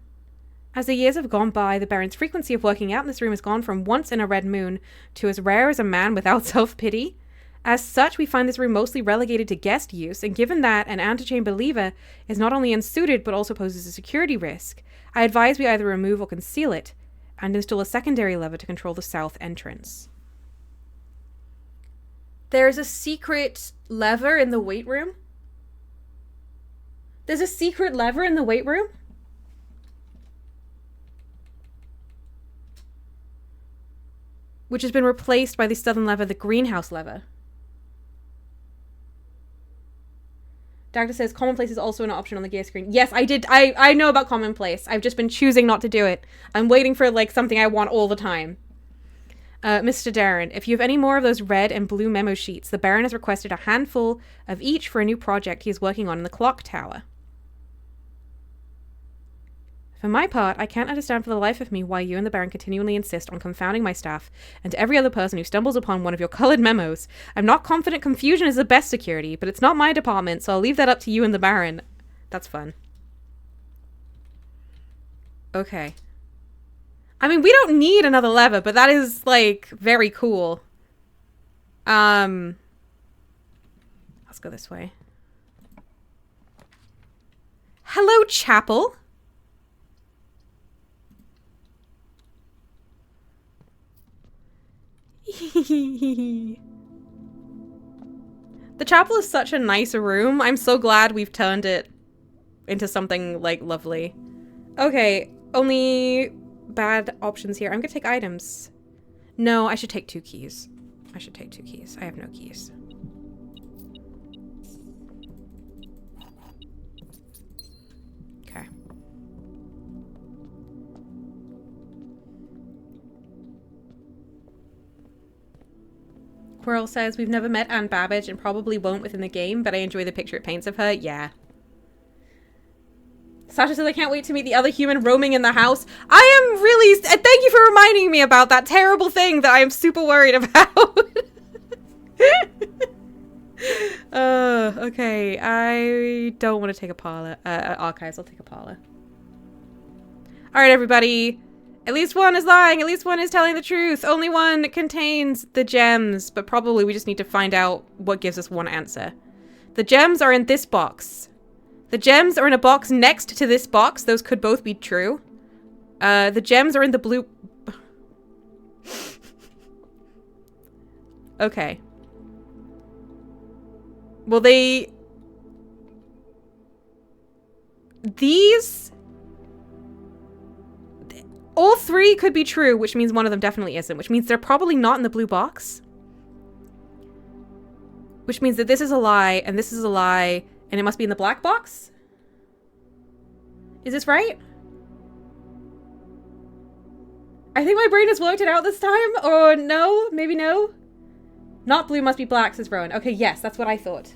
As the years have gone by, the Baron's frequency of working out in this room has gone from once in a red moon to as rare as a man without self-pity. As such, we find this room mostly relegated to guest use, and given that an antechamber lever is not only unsuited but also poses a security risk, I advise we either remove or conceal it, and install a secondary lever to control the south entrance. There's a secret lever in the weight room? There's a secret lever in the weight room? Which has been replaced by the southern lever, the greenhouse lever. Doctor says commonplace is also an option on the gear screen. Yes, I did. I know about commonplace. I've just been choosing not to do it. I'm waiting for like something I want all the time. Mr. Darren, if you have any more of those red and blue memo sheets, the Baron has requested a handful of each for a new project he is working on in the clock tower. For my part, I can't understand for the life of me why you and the Baron continually insist on confounding my staff and every other person who stumbles upon one of your colored memos. I'm not confident confusion is the best security, but it's not my department, so I'll leave that up to you and the Baron. That's fun. Okay. I mean, we don't need another lever, but that is, like, very cool. Let's go this way. Hello, Chapel. The chapel is such a nice room. I'm so glad we've turned it into something, like, lovely. Okay, only bad options here. I'm gonna take items. No, I should take 2 keys. I should take 2 keys. I have no keys. Okay. Quirrell says, we've never met Anne Babbage and probably won't within the game, but I enjoy the picture it paints of her. Yeah. Sasha says, I can't wait to meet the other human roaming in the house. I am really... Thank you for reminding me about that terrible thing that I am super worried about. Okay. I don't want to take a parlor. Archives. I'll take a parlor. Alright, everybody. At least one is lying. At least one is telling the truth. Only one contains the gems. But probably we just need to find out what gives us one answer. The gems are in this box. The gems are in a box next to this box. Those could both be true. The gems are in the blue... Okay. Well, they... These... All 3 could be true, which means one of them definitely isn't. Which means they're probably not in the blue box. Which means that this is a lie, and this is a lie, and it must be in the black box? Is this right? I think my brain has worked it out this time. Or no? Maybe no? Not blue, must be black, says Rowan. Okay, yes, that's what I thought.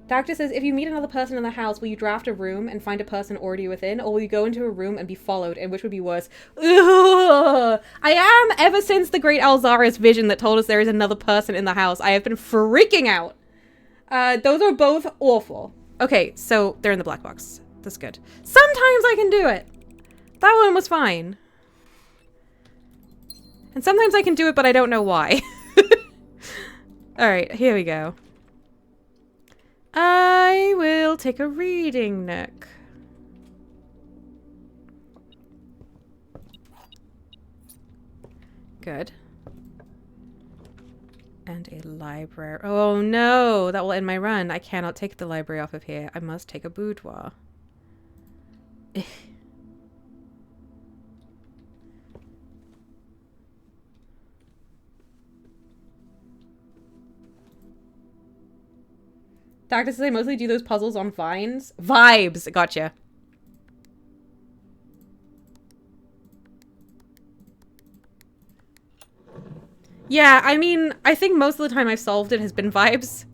Doctor says, if you meet another person in the house, will you draft a room and find a person already within? Or will you go into a room and be followed? And which would be worse? Ugh! I am, ever since the great Alzara's vision that told us there is another person in the house, I have been freaking out. Those are both awful. Okay, so they're in the black box. That's good. Sometimes I can do it. That one was fine. And sometimes I can do it, but I don't know why. Alright, here we go. I will take a reading nook. Good. And a library. Oh no, that will end my run. I cannot take the library off of here. I must take a boudoir. Doctor says I mostly do those puzzles on Vines. Vibes! Gotcha. Yeah, I mean, I think most of the time I've solved it has been Vibes.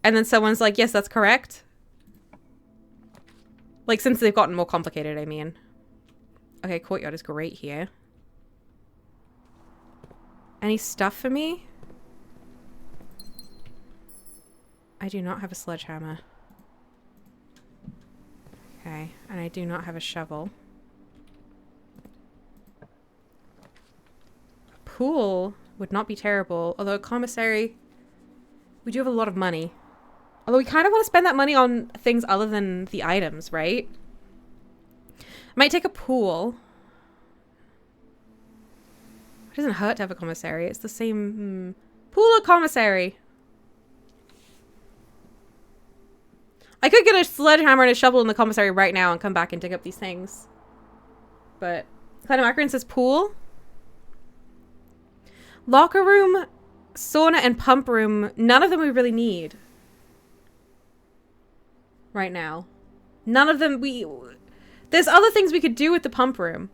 And then someone's like, yes, that's correct. Like, since they've gotten more complicated, I mean. Okay, courtyard is great here. Any stuff for me? I do not have a sledgehammer. Okay, and I do not have a shovel. A pool would not be terrible, although a commissary... We do have a lot of money. Although we kind of want to spend that money on things other than the items, right? I might take a pool. It doesn't hurt to have a commissary. It's the same... Pool or commissary? I could get a sledgehammer and a shovel in the commissary right now and come back and dig up these things. But... Clyde says pool. Locker room, sauna, and pump room. None of them we really need. Right now. None of them we... There's other things we could do with the pump room.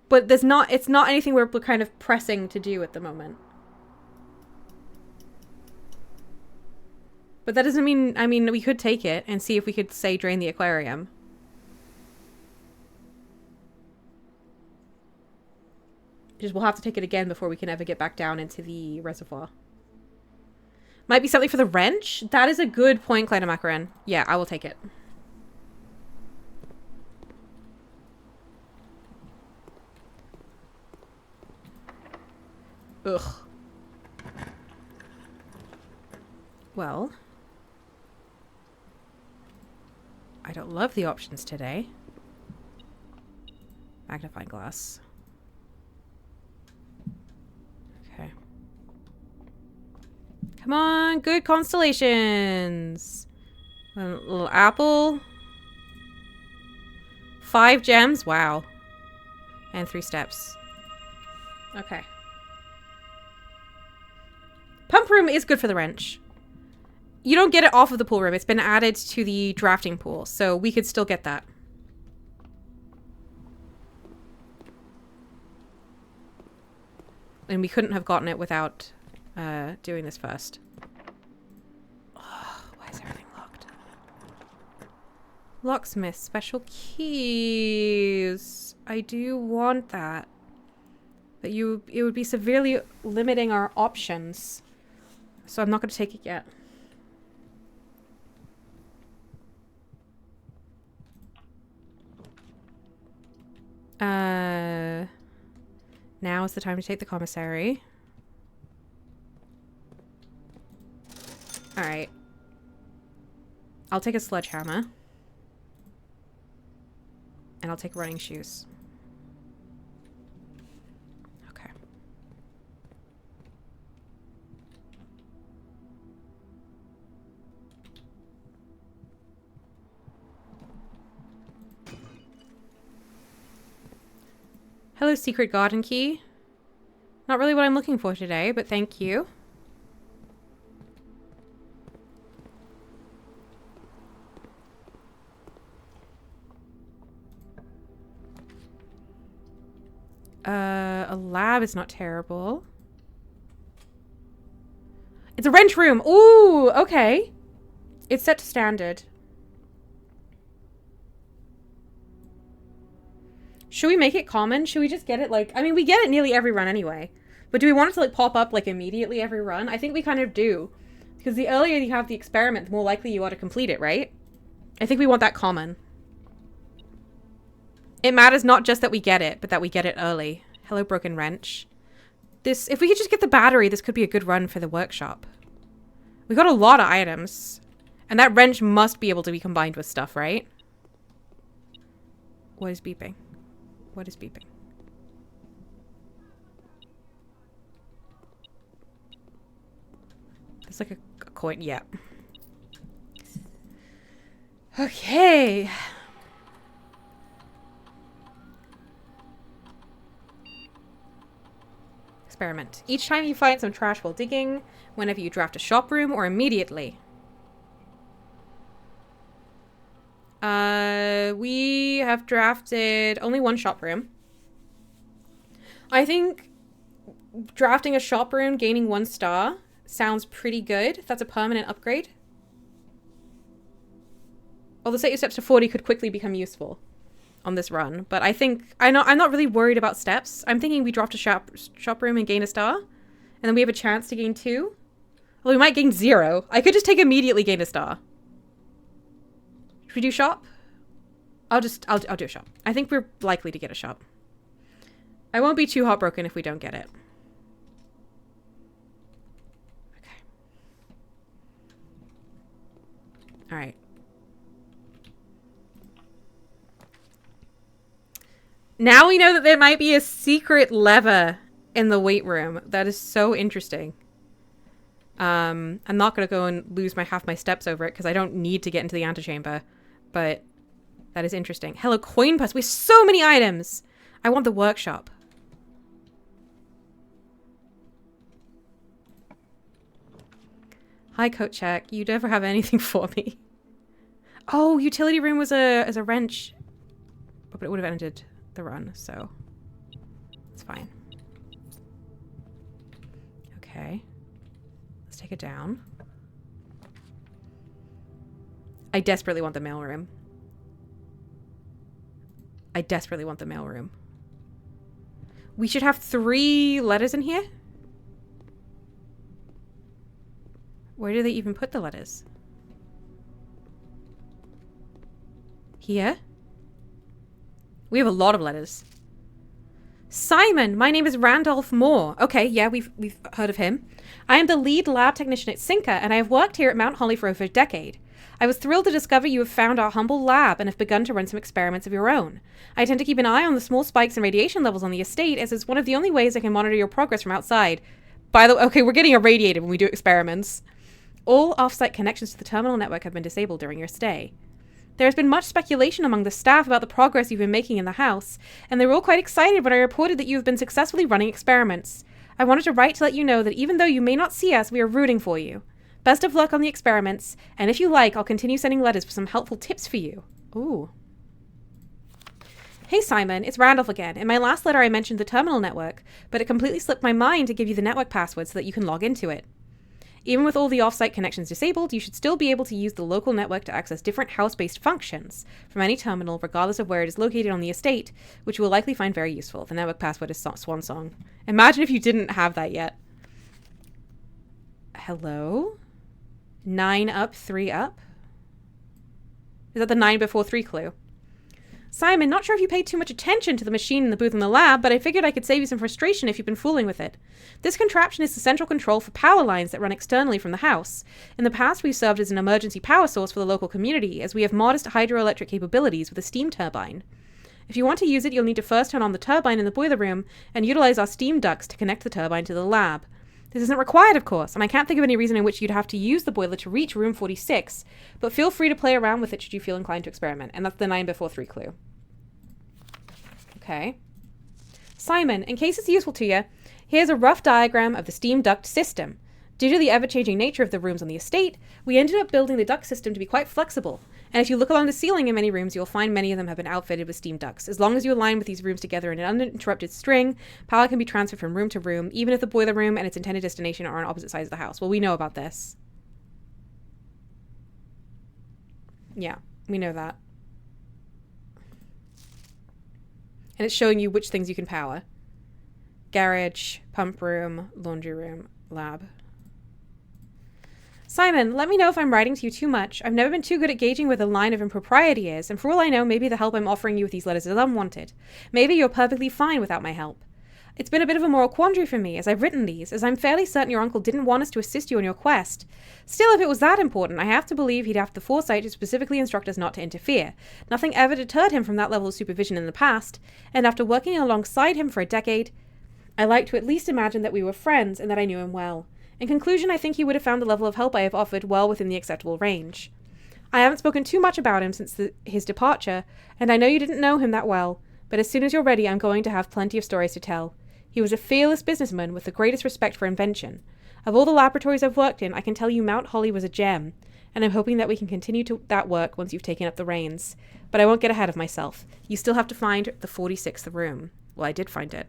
But there's not... It's not anything we're kind of pressing to do at the moment. But that doesn't mean... I mean, we could take it and see if we could, say, drain the aquarium. Just we'll have to take it again before we can ever get back down into the reservoir. Might be something for the wrench? That is a good point, Clyde. Yeah, I will take it. Ugh. Well. I don't love the options today. Magnifying glass. Okay. Come on, good constellations. A little apple. 5 gems, wow. And 3 steps. Okay. Pump room is good for the wrench. You don't get it off of the pool room. It's been added to the drafting pool, so we could still get that. And we couldn't have gotten it without doing this first. Oh, why is everything locked? Locksmith, special keys. I do want that. But it would be severely limiting our options. So I'm not going to take it yet. Now is the time to take the commissary. Alright. I'll take a sledgehammer. And I'll take running shoes. Okay. Hello, secret garden key. Not really what I'm looking for today, but thank you. A lab is not terrible. It's a wrench room. Ooh, okay. It's set to standard. Should we make it common? Should we just get it like... I mean, we get it nearly every run anyway. But do we want it to like pop up like immediately every run? I think we kind of do. Because the earlier you have the experiment, the more likely you are to complete it, right? I think we want that common. It matters not just that we get it, but that we get it early. Hello, broken wrench. This, if we could just get the battery, this could be a good run for the workshop. We got a lot of items. And that wrench must be able to be combined with stuff, right? What is beeping? What is beeping? It's like a coin. Yeah. Okay. Experiment. Each time you find some trash while digging, whenever you draft a shop room, or immediately. We have drafted only 1 shop room. I think drafting a shop room, gaining 1 star, sounds pretty good. That's a permanent upgrade. Although set your steps to 40 could quickly become useful on this run. But I think, I'm not really worried about steps. I'm thinking we draft a shop room and gain a star. And then we have a chance to gain 2. Well, we might gain 0. I could just take immediately gain a star. Should we do shop? I'll do a shop. I think we're likely to get a shop. I won't be too heartbroken if we don't get it. Okay. All right. Now we know that there might be a secret lever in the weight room. That is so interesting. I'm not going to go and lose half my steps over it because I don't need to get into the antechamber. But that is interesting. Hello, coin purse. We have so many items. I want the workshop. Hi, coat check. You never have anything for me. Oh, utility room was as a wrench. But it would have ended the run, so it's fine. Okay. Let's take it down. I desperately want the mailroom. I desperately want the mailroom. We should have 3 letters in here. Where do they even put the letters? Here? We have a lot of letters. Simon, my name is Randolph Moore. Okay, yeah, we've heard of him. I am the lead lab technician at Cinca, and I have worked here at Mount Holly for over a decade. I was thrilled to discover you have found our humble lab and have begun to run some experiments of your own. I tend to keep an eye on the small spikes in radiation levels on the estate, as it's one of the only ways I can monitor your progress from outside. By the way, okay, we're getting irradiated when we do experiments. All off-site connections to the terminal network have been disabled during your stay. There has been much speculation among the staff about the progress you've been making in the house, and they were all quite excited when I reported that you have been successfully running experiments. I wanted to write to let you know that even though you may not see us, we are rooting for you. Best of luck on the experiments, and if you like, I'll continue sending letters with some helpful tips for you. Ooh. Hey Simon, it's Randolph again. In my last letter I mentioned the terminal network, but it completely slipped my mind to give you the network password so that you can log into it. Even with all the off-site connections disabled, you should still be able to use the local network to access different house-based functions from any terminal, regardless of where it is located on the estate, which you will likely find very useful. The network password is Swan Song. Imagine if you didn't have that yet. Hello? 9 up, 3 up? Is that the 9 before 3 clue? Simon, not sure if you paid too much attention to the machine in the booth in the lab, but I figured I could save you some frustration if you've been fooling with it. This contraption is the central control for power lines that run externally from the house. In the past, we've served as an emergency power source for the local community, as we have modest hydroelectric capabilities with a steam turbine. If you want to use it, you'll need to first turn on the turbine in the boiler room and utilize our steam ducts to connect the turbine to the lab. This isn't required, of course, and I can't think of any reason in which you'd have to use the boiler to reach room 46, but feel free to play around with it should you feel inclined to experiment, and that's the 9 before 3 clue. Okay. Simon, in case it's useful to you, here's a rough diagram of the steam duct system. Due to the ever-changing nature of the rooms on the estate, we ended up building the duct system to be quite flexible, and if you look along the ceiling in many rooms, you'll find many of them have been outfitted with steam ducts. As long as you align with these rooms together in an uninterrupted string, power can be transferred from room to room, even if the boiler room and its intended destination are on opposite sides of the house. Well, we know about this. Yeah, we know that. And it's showing you which things you can power. Garage, pump room, laundry room, lab. Simon, let me know if I'm writing to you too much. I've never been too good at gauging where the line of impropriety is, and for all I know, maybe the help I'm offering you with these letters is unwanted. Maybe you're perfectly fine without my help. It's been a bit of a moral quandary for me as I've written these, as I'm fairly certain your uncle didn't want us to assist you on your quest. Still, if it was that important, I have to believe he'd have the foresight to specifically instruct us not to interfere. Nothing ever deterred him from that level of supervision in the past, and after working alongside him for a decade, I like to at least imagine that we were friends and that I knew him well. In conclusion, I think he would have found the level of help I have offered well within the acceptable range. I haven't spoken too much about him since his departure, and I know you didn't know him that well, but as soon as you're ready, I'm going to have plenty of stories to tell. He was a fearless businessman with the greatest respect for invention. Of all the laboratories I've worked in, I can tell you Mount Holly was a gem, and I'm hoping that we can continue that work once you've taken up the reins. But I won't get ahead of myself. You still have to find the 46th room. Well, I did find it.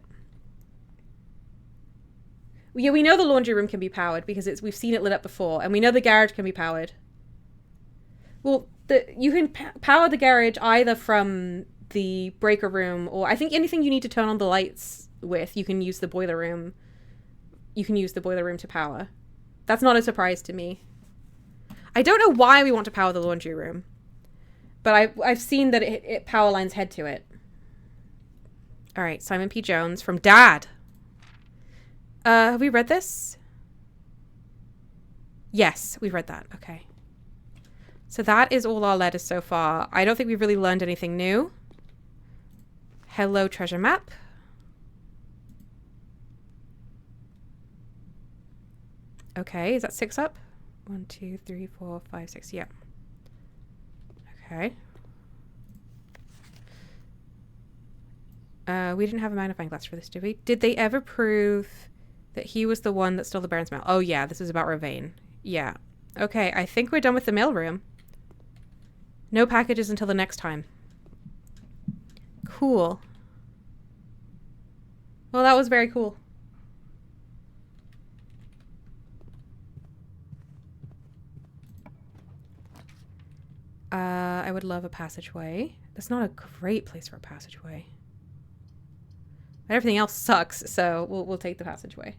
Yeah, we know the laundry room can be powered because we've seen it lit up before, and we know the garage can be powered. Well, you can power the garage either from the breaker room, or I think anything you need to turn on the lights with, you can use the boiler room. You can use the boiler room to power. That's not a surprise to me. I don't know why we want to power the laundry room, but I've seen that it power lines head to it. All right, Simon P. Jones from Dad. Have we read this? Yes, we've read that. Okay. So that is all our letters so far. I don't think we've really learned anything new. Hello, treasure map. Okay, is that 6 up? 1, 2, 3, 4, 5, 6. Yeah. Okay. We didn't have a magnifying glass for this, did we? Did they ever prove that he was the one that stole the Baron's mail? Oh, yeah, this is about Ravane. Yeah. Okay, I think we're done with the mailroom. No packages until the next time. Cool. Well, that was very cool. I would love a passageway. That's not a great place for a passageway. Everything else sucks, so we'll take the passageway.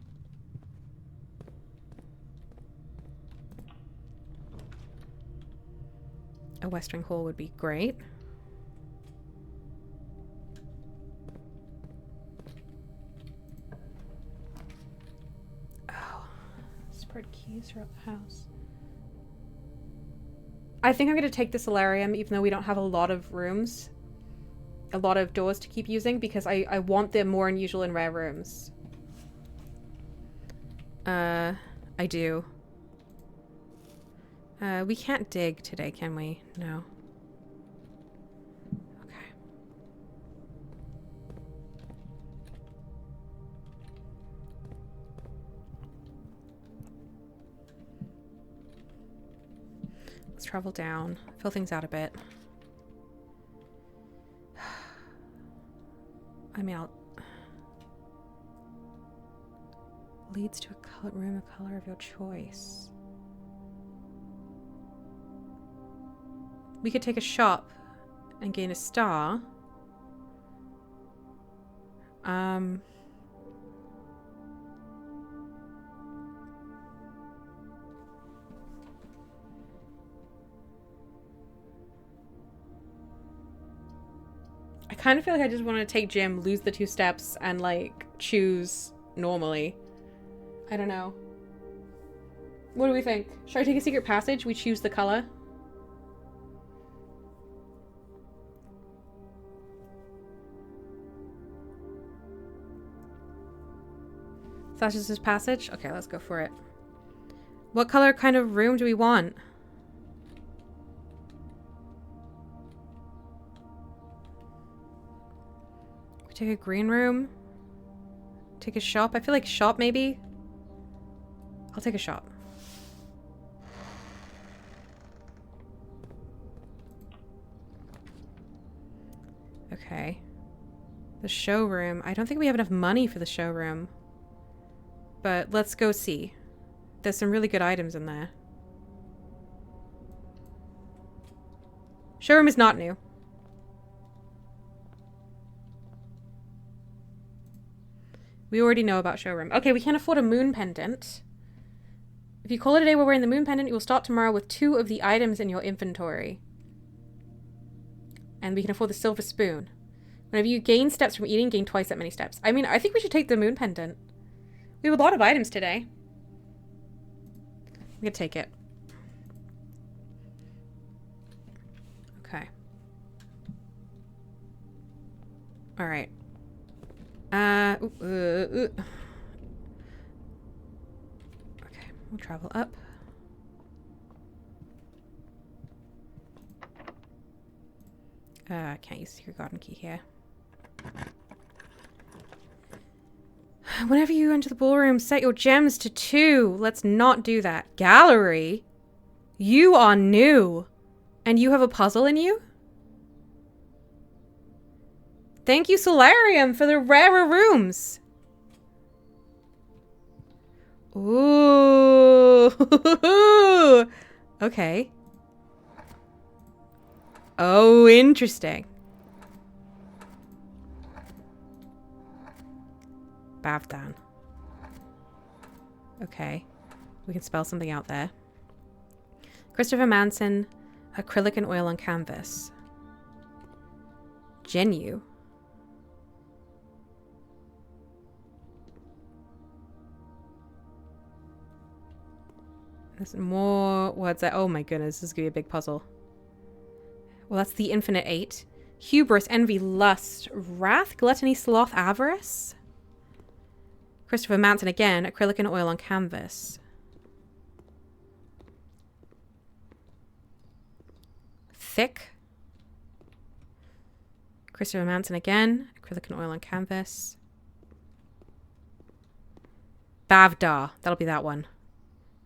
A western hall would be great. Oh, spread keys throughout the house. I think I'm going to take the solarium, even though we don't have a lot of rooms. A lot of doors to keep using, because I want the more unusual and rare rooms. I do. We can't dig today, can we? No. Okay. Let's travel down, fill things out a bit. I mean, leads to a room of color of your choice. We could take a shop and gain a star. I kind of feel like I just want to take Jim, lose the 2 steps, and like choose normally. I don't know. What do we think? Should I take a secret passage? We choose the color. That's just his passage? Okay, let's go for it. What color kind of room do we want? We take a green room. Take a shop. I feel like shop maybe. I'll take a shop. Okay. The showroom. I don't think we have enough money for the showroom. But let's go see. There's some really good items in there. Showroom is not new. We already know about showroom. Okay, we can't afford a moon pendant. If you call it a day while wearing the moon pendant, you will start tomorrow with 2 of the items in your inventory. And we can afford the silver spoon. Whenever you gain steps from eating, gain twice that many steps. I mean, I think we should take the moon pendant. We have a lot of items today. We could take it. Okay. All right. Okay, we'll travel up. I can't use the secret garden key here. Whenever you enter the ballroom, set your gems to 2. Let's not do that. Gallery? You are new. And you have a puzzle in you? Thank you, Solarium, for the rarer rooms. Ooh. Okay. Oh, interesting. Bavdan. Okay. We can spell something out there. Christopher Manson, acrylic and oil on canvas. Genu. There's more words there. Oh my goodness, this is gonna be a big puzzle. Well, that's the infinite 8. Hubris, envy, lust, wrath, gluttony, sloth, avarice. Christopher Manson again, acrylic and oil on canvas. Thick. Christopher Manson again, acrylic and oil on canvas. Bavdar, that'll be that one.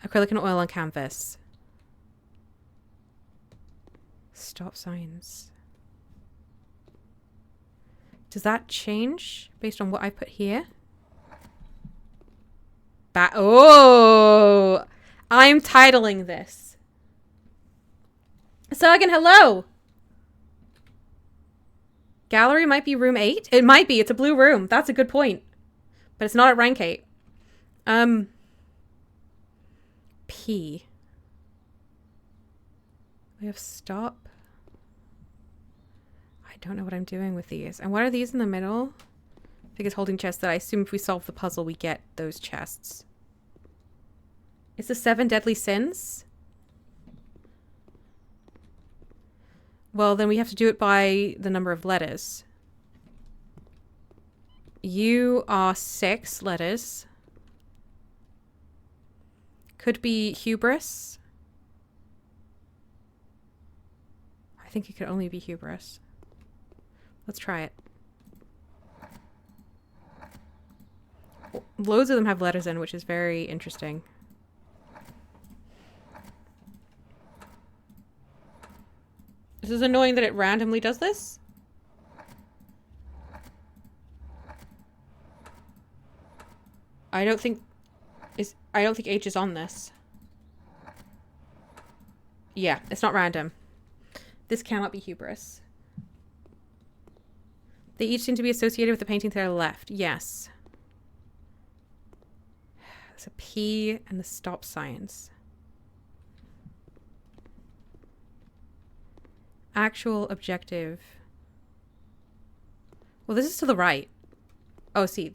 Acrylic and oil on canvas. Stop signs. Does that change based on what I put here? Oh! I'm titling this. Sergen, hello! Gallery might be room 8? It might be. It's a blue room. That's a good point. But it's not at rank 8. P. We have stop. I don't know what I'm doing with these. And what are these in the middle? I think it's holding chests that I assume if we solve the puzzle, we get those chests. It's the 7 deadly sins? Well, then we have to do it by the number of letters. U are 6 letters. Could be hubris. I think it could only be hubris. Let's try it. Loads of them have letters in, which is very interesting. This is annoying that it randomly does this. I don't think H is on this. Yeah, it's not random. This cannot be hubris. They each seem to be associated with the painting to their left. Yes. There's a P and the stop signs. Actual objective. Well, this is to the right. Oh, see.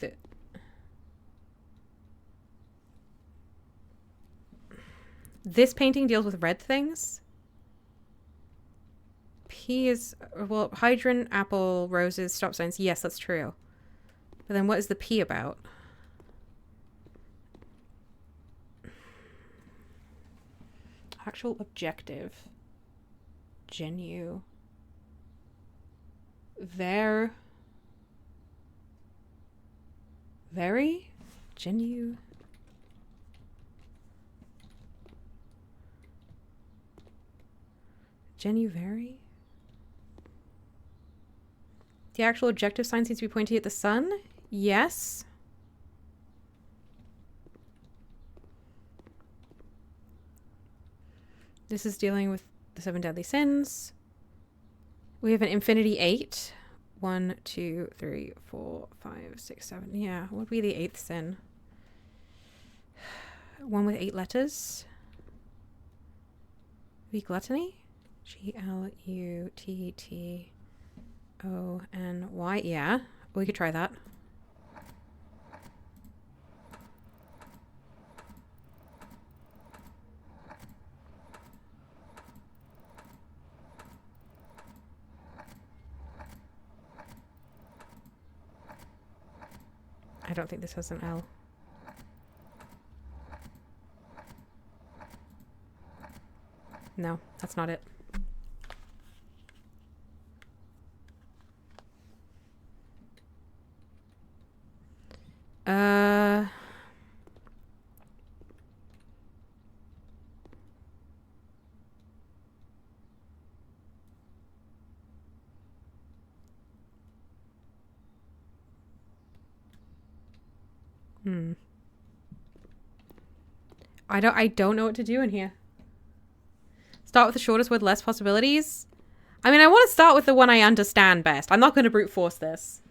This painting deals with red things. P is, well, hydrant, apple, roses, stop signs. Yes, that's true. But then what is the P about? Actual objective. Genu. Very? Genu. Genu very? The actual objective sign seems to be pointing at the sun? Yes. This is dealing with the 7 deadly sins. We have an infinity 8. 1, 2, 3, 4, 5, 6, 7. Yeah, what would be the 8th sin? One with 8 letters. Be gluttony? G-L-U-T-T-O-N-Y. Yeah, we could try that. I don't think this has an L. No, that's not it. I don't know what to do in here. Start with the shortest word, less possibilities. I mean, I want to start with the one I understand best. I'm not going to brute force this.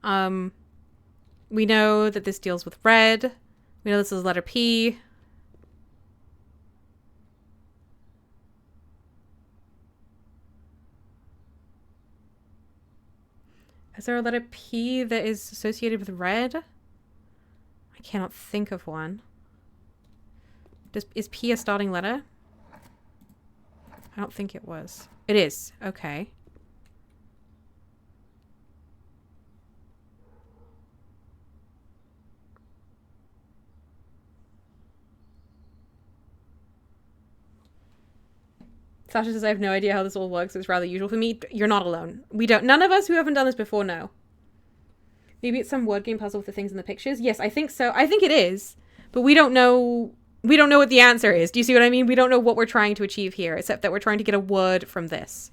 We know that this deals with red. We know this is letter P. Is there a letter P that is associated with red? I cannot think of one. Is P a starting letter? I don't think it was. It is. Okay. Sasha says, I have no idea how this all works. It's rather usual for me. You're not alone. None of us who haven't done this before know. Maybe it's some word game puzzle with the things in the pictures. Yes, I think so. I think it is. But we don't know what the answer is. Do you see what I mean? We don't know what we're trying to achieve here, except that we're trying to get a word from this.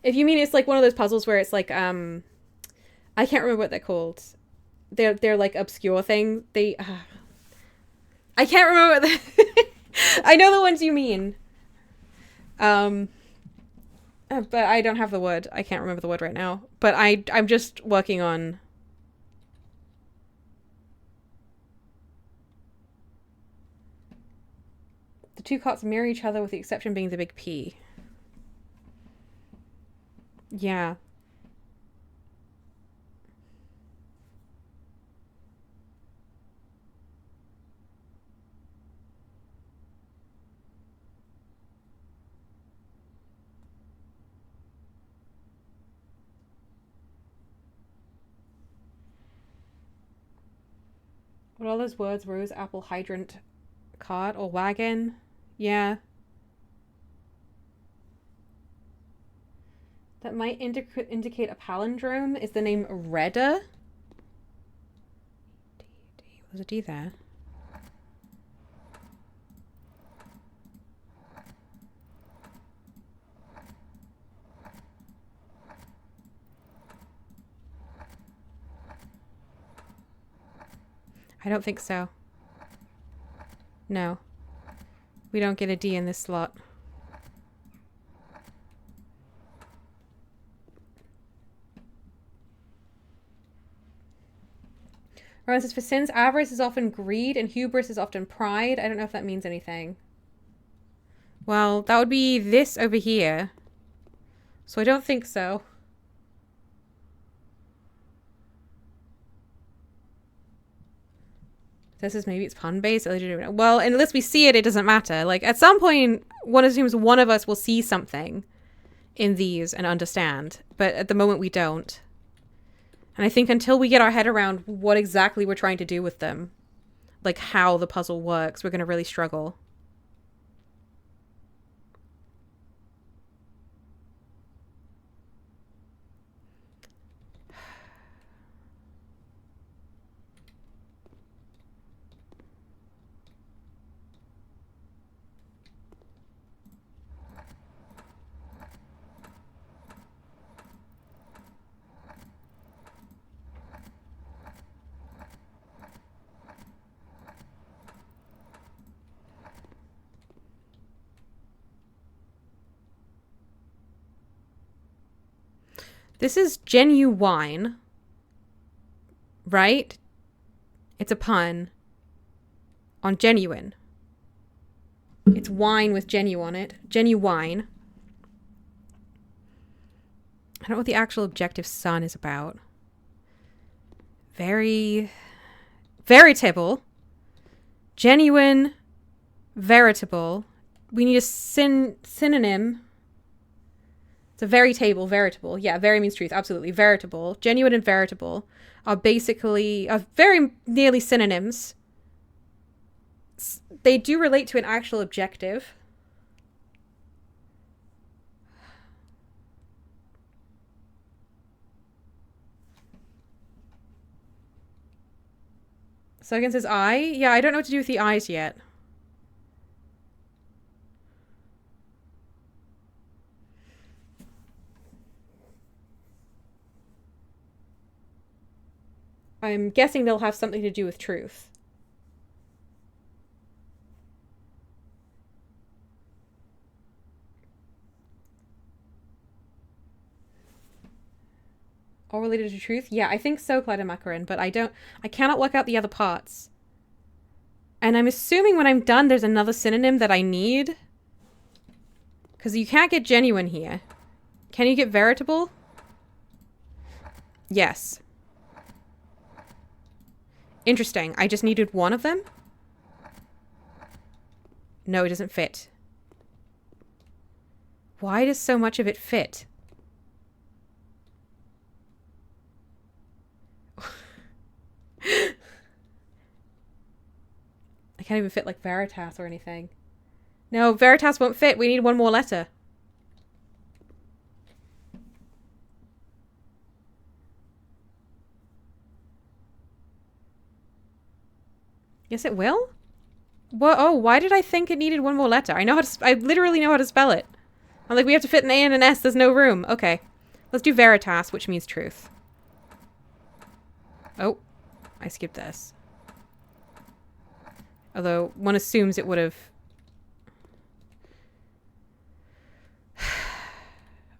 If you mean it's like one of those puzzles where it's like, I can't remember what they're called. They're like obscure things. I can't remember what I know the ones you mean. But I don't have the word. I can't remember the word right now. But I'm just working on... The two carts mirror each other with the exception being the big P. Yeah. What are all those words? Rose, apple, hydrant, cart, or wagon? Yeah. That might indicate a palindrome. Is the name Redda? There's a D there. I don't think so. No. We don't get a D in this slot. Ryan says, for sins, avarice is often greed and hubris is often pride. I don't know if that means anything. Well, that would be this over here. So I don't think so. This is maybe it's pun-based. Well, unless we see it, it doesn't matter. Like, at some point, one assumes one of us will see something in these and understand. But at the moment, we don't. And I think until we get our head around what exactly we're trying to do with them, like how the puzzle works, we're going to really struggle. This is genuine, right? It's a pun on genuine. It's wine with genu on it. Genuine. I don't know what the actual objective sun is about. Veritable. Genuine. Veritable. We need a synonym. It's a veritable. Yeah, very means truth. Absolutely. Veritable. Genuine and veritable are very nearly synonyms. They do relate to an actual objective. Sogan says I. Yeah, I don't know what to do with the eyes yet. I'm guessing they'll have something to do with truth. All related to truth? Yeah, I think so, Clyde and Macaron, but I cannot work out the other parts. And I'm assuming when I'm done, there's another synonym that I need. Because you can't get genuine here. Can you get veritable? Yes. Interesting. I just needed one of them? No, it doesn't fit. Why does so much of it fit? I can't even fit like Veritas or anything. No, Veritas won't fit. We need one more letter. Yes, it will? What? Oh, why did I think it needed one more letter? I know how to... I literally know how to spell it. I'm like, we have to fit an A and an S. There's no room. Okay. Let's do Veritas, which means truth. Oh. I skipped this. Although, one assumes it would have...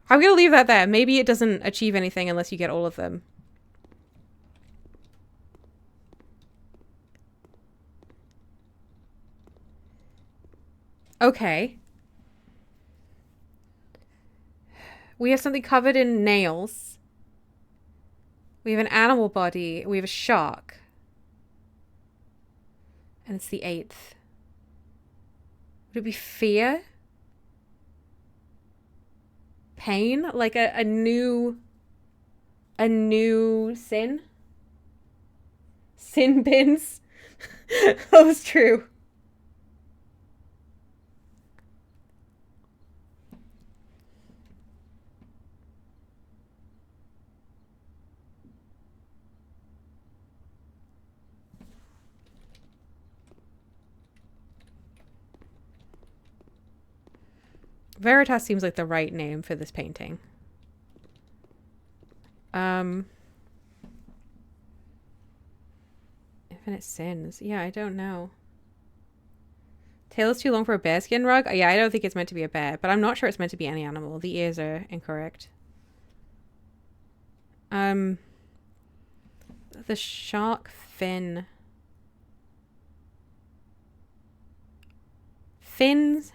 I'm gonna leave that there. Maybe it doesn't achieve anything unless you get all of them. Okay. We have something covered in nails. We have an animal body. We have a shark. And it's the 8th. Would it be fear? Pain? Like a new sin? Sin bins? That was true. Veritas seems like the right name for this painting. Infinite Sins. Yeah, I don't know. Tail is too long for a bearskin rug? Yeah, I don't think it's meant to be a bear, but I'm not sure it's meant to be any animal. The ears are incorrect. The shark fin. Fins.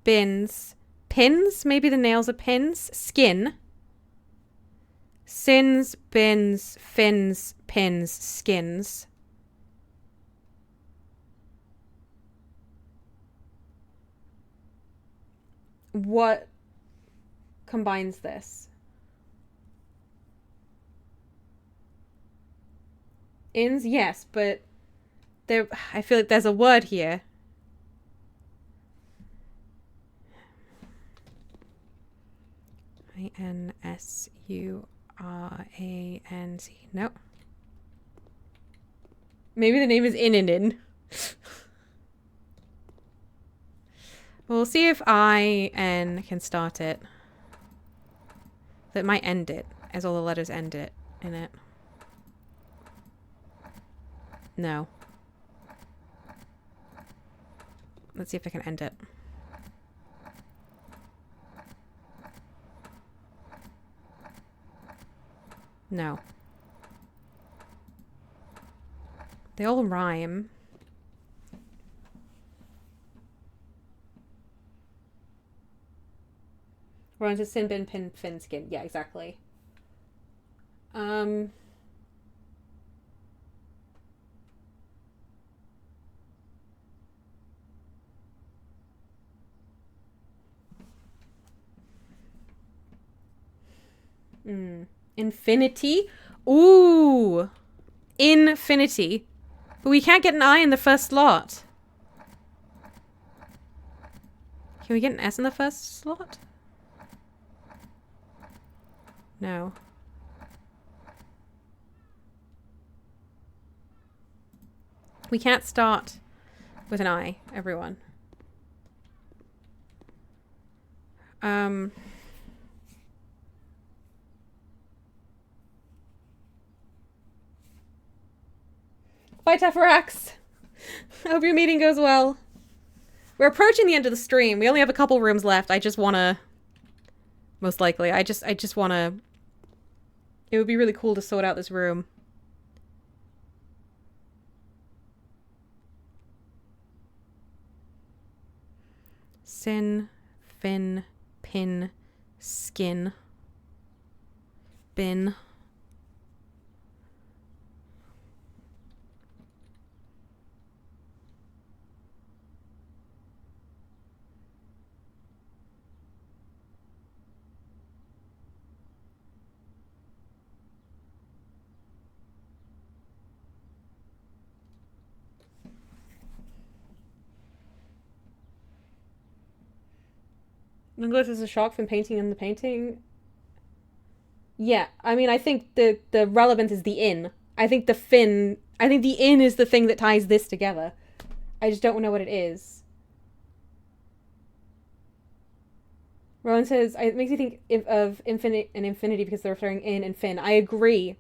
Bins. Pins? Maybe the nails are pins. Skin. Sins, bins, fins, pins, skins. What combines this? Ins? Yes, but there. I feel like there's a word here. INSURANC. No. Maybe the name is in. We'll see if IN can start it. That might end it, as all the letters end it in it. No. Let's see if I can end it. No. They all rhyme. We're on to sin, bin, pin, fin, skin. Yeah, exactly. Infinity? Ooh! Infinity. But we can't get an I in the first slot. Can we get an S in the first slot? No. We can't start with an I, everyone. Bye, Teferax. I hope your meeting goes well. We're approaching the end of the stream. We only have a couple rooms left. I just want to... Most likely. I just want to... It would be really cool to sort out this room. Sin, fin, pin, skin, bin. Nicholas is a shock from painting in the painting. Yeah, I mean, I think the relevance is the in. I think the in is the thing that ties this together. I just don't know what it is. Rowan says, it makes you think of infinite and infinity because they're referring in and fin. I agree.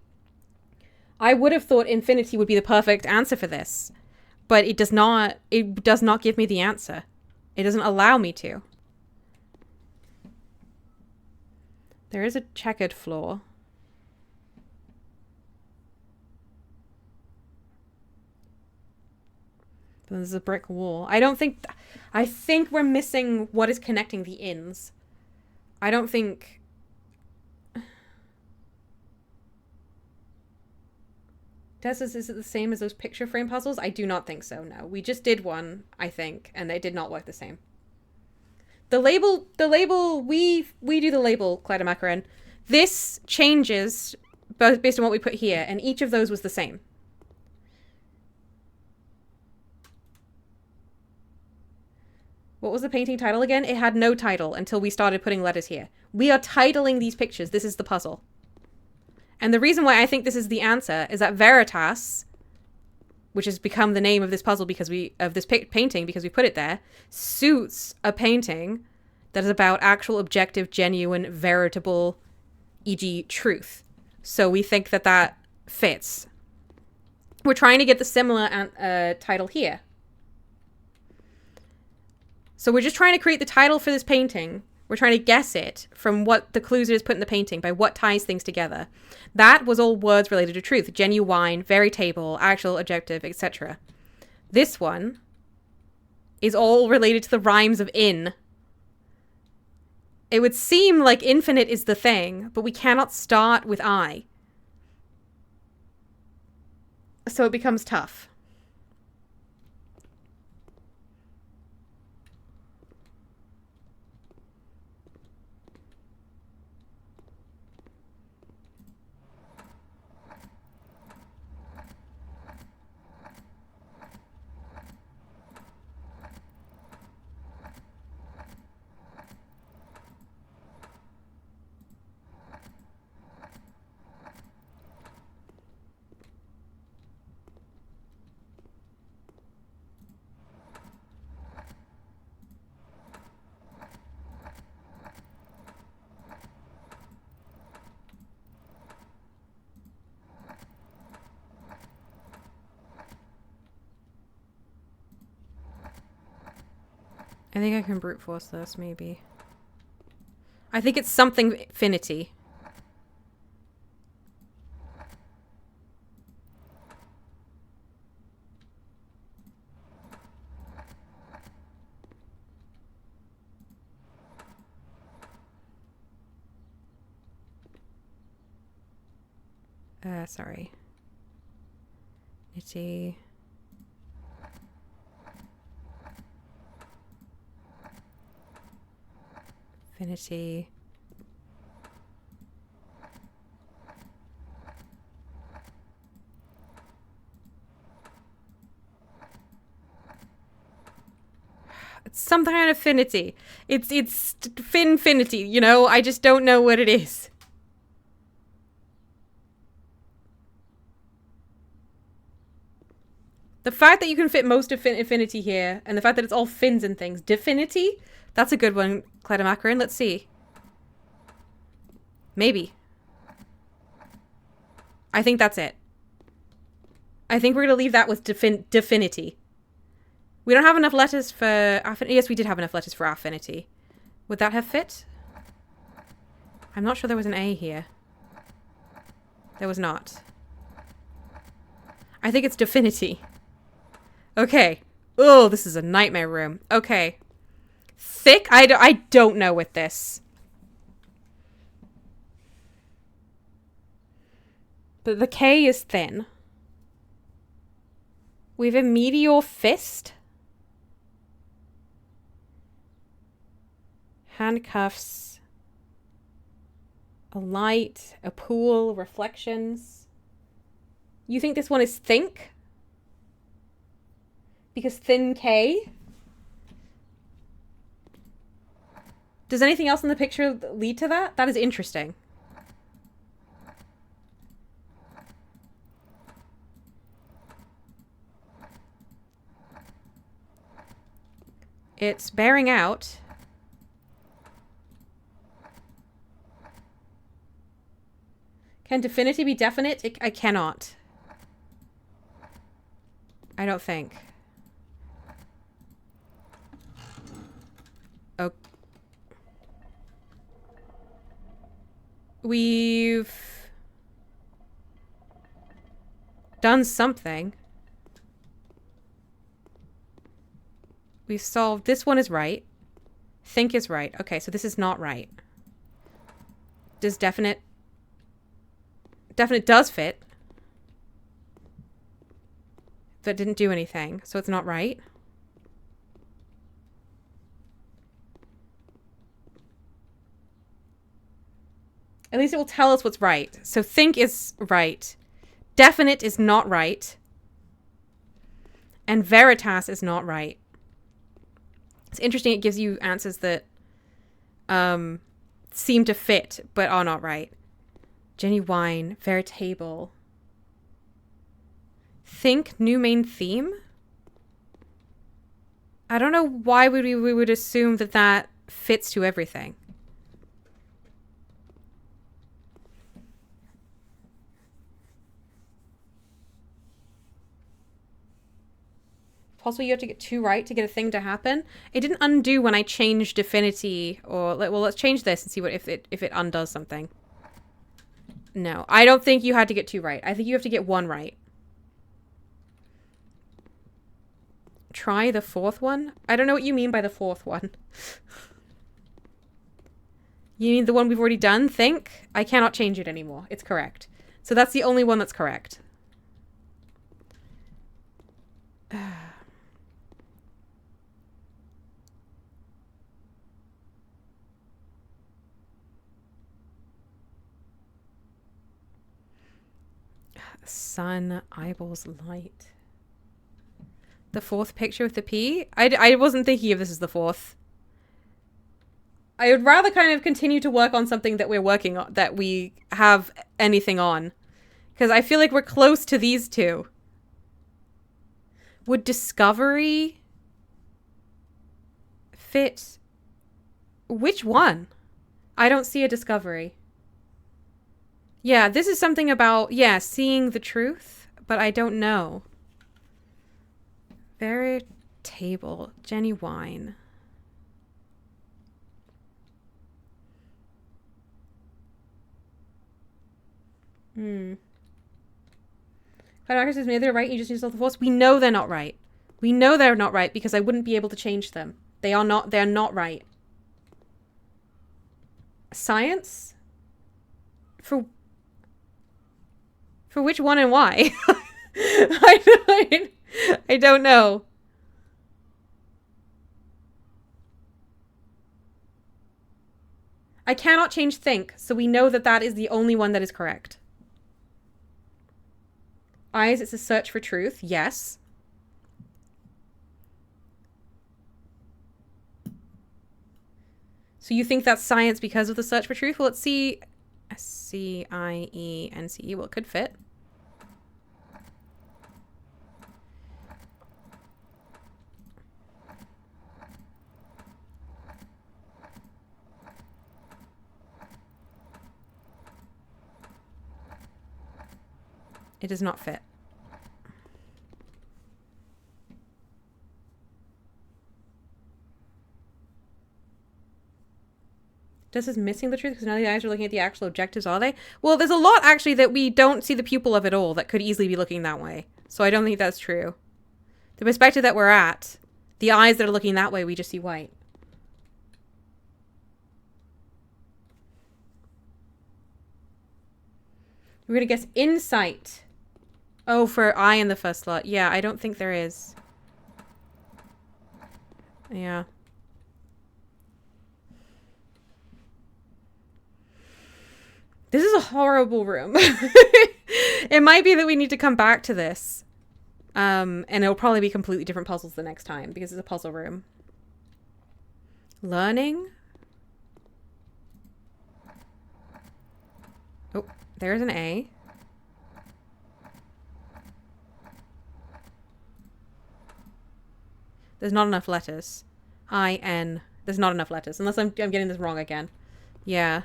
I would have thought infinity would be the perfect answer for this, but it does not give me the answer. It doesn't allow me to. There is a checkered floor. There's a brick wall. I think we're missing what is connecting the ins. I don't think... Tessa, is it the same as those picture frame puzzles? I do not think so, no. We just did one, I think, and they did not work the same. The label, we do the label, Clyde. This changes based on what we put here, and each of those was the same. What was the painting title again? It had no title until we started putting letters here. We are titling these pictures. This is the puzzle. And the reason why I think this is the answer is that Veritas, which has become the name of this puzzle of this painting because we put it there, suits a painting that is about actual, objective, genuine, veritable, e.g. truth. So we think that fits. We're trying to get the similar title here. So we're just trying to create the title for this painting. We're trying to guess it from what the clues it is put in the painting, by what ties things together. That was all words related to truth. Genuine, veritable, actual, objective, etc. This one is all related to the rhymes of in. It would seem like infinite is the thing, but we cannot start with I. So it becomes tough. I think I can brute force this, maybe. I think it's something infinity. Sorry. Nitty. Infinity. It's some kind of affinity. It's finfinity, you know? I just don't know what it is. The fact that you can fit most of infinity here, and the fact that it's all fins and things. Definity? That's a good one, Clyde. Let's see. Maybe. I think that's it. I think we're going to leave that with definity. We don't have enough letters for affinity. Yes, we did have enough letters for affinity. Would that have fit? I'm not sure there was an A here. There was not. I think it's definity. Okay. Oh, this is a nightmare room. Okay. Thick? I don't know with this. But the K is thin. We have a meteor fist. Handcuffs. A light. A pool. Reflections. You think this one is think? Because thin K? Does anything else in the picture lead to that? That is interesting. It's bearing out. Can definity be definite? I cannot. I don't think. Oh. We've done something. We've solved... This one is right. Think is right. Okay, so this is not right. Does definite... Definite does fit. That didn't do anything, so it's not right. At least it will tell us what's right. So think is right. Definite is not right. And Veritas is not right. It's interesting, it gives you answers that seem to fit, but are not right. Genuine, Veritable. Think, new main theme? I don't know why we would assume that that fits to everything. Possibly you have to get 2 right to get a thing to happen. It didn't undo when I changed Definity, or well, let's change this and see what if it undoes something. No, I don't think you had to get 2 right. I think you have to get 1 right. Try the 4th one? I don't know what you mean by the 4th one. You mean the one we've already done? Think? I cannot change it anymore. It's correct. So that's the only one that's correct. Sun, eyeballs, light. The 4th picture with the P? I wasn't thinking of this as the 4th. I would rather kind of continue to work on something that we're working on, that we have anything on. Because I feel like we're close to these two. Would discovery fit? Which one? I don't see a discovery. Yeah, this is something about, yeah, seeing the truth, but I don't know. Veritable, genuine. Cloud says maybe they're right, you just use the force. We know they're not right. We know they're not right because I wouldn't be able to change them. They're not right. Science? For which one and why? I don't know. I cannot change think, so we know that that is the only one that is correct. Eyes, it's a search for truth. Yes. So you think that's science because of the search for truth? Well, let's see. C-I-E-N-C-E. Well, it could fit. It does not fit. This is missing the truth because now the eyes are looking at the actual objectives, are they? Well, there's a lot actually that we don't see the pupil of at all that could easily be looking that way. So I don't think that's true. The perspective that we're at, the eyes that are looking that way, we just see white. We're gonna guess insight. Oh, for I in the first slot. Yeah, I don't think there is. Yeah. This is a horrible room. It might be that we need to come back to this. And it'll probably be completely different puzzles the next time because it's a puzzle room. Learning? Oh, there's an A. There's not enough letters. I-N. There's not enough letters. Unless I'm getting this wrong again. Yeah.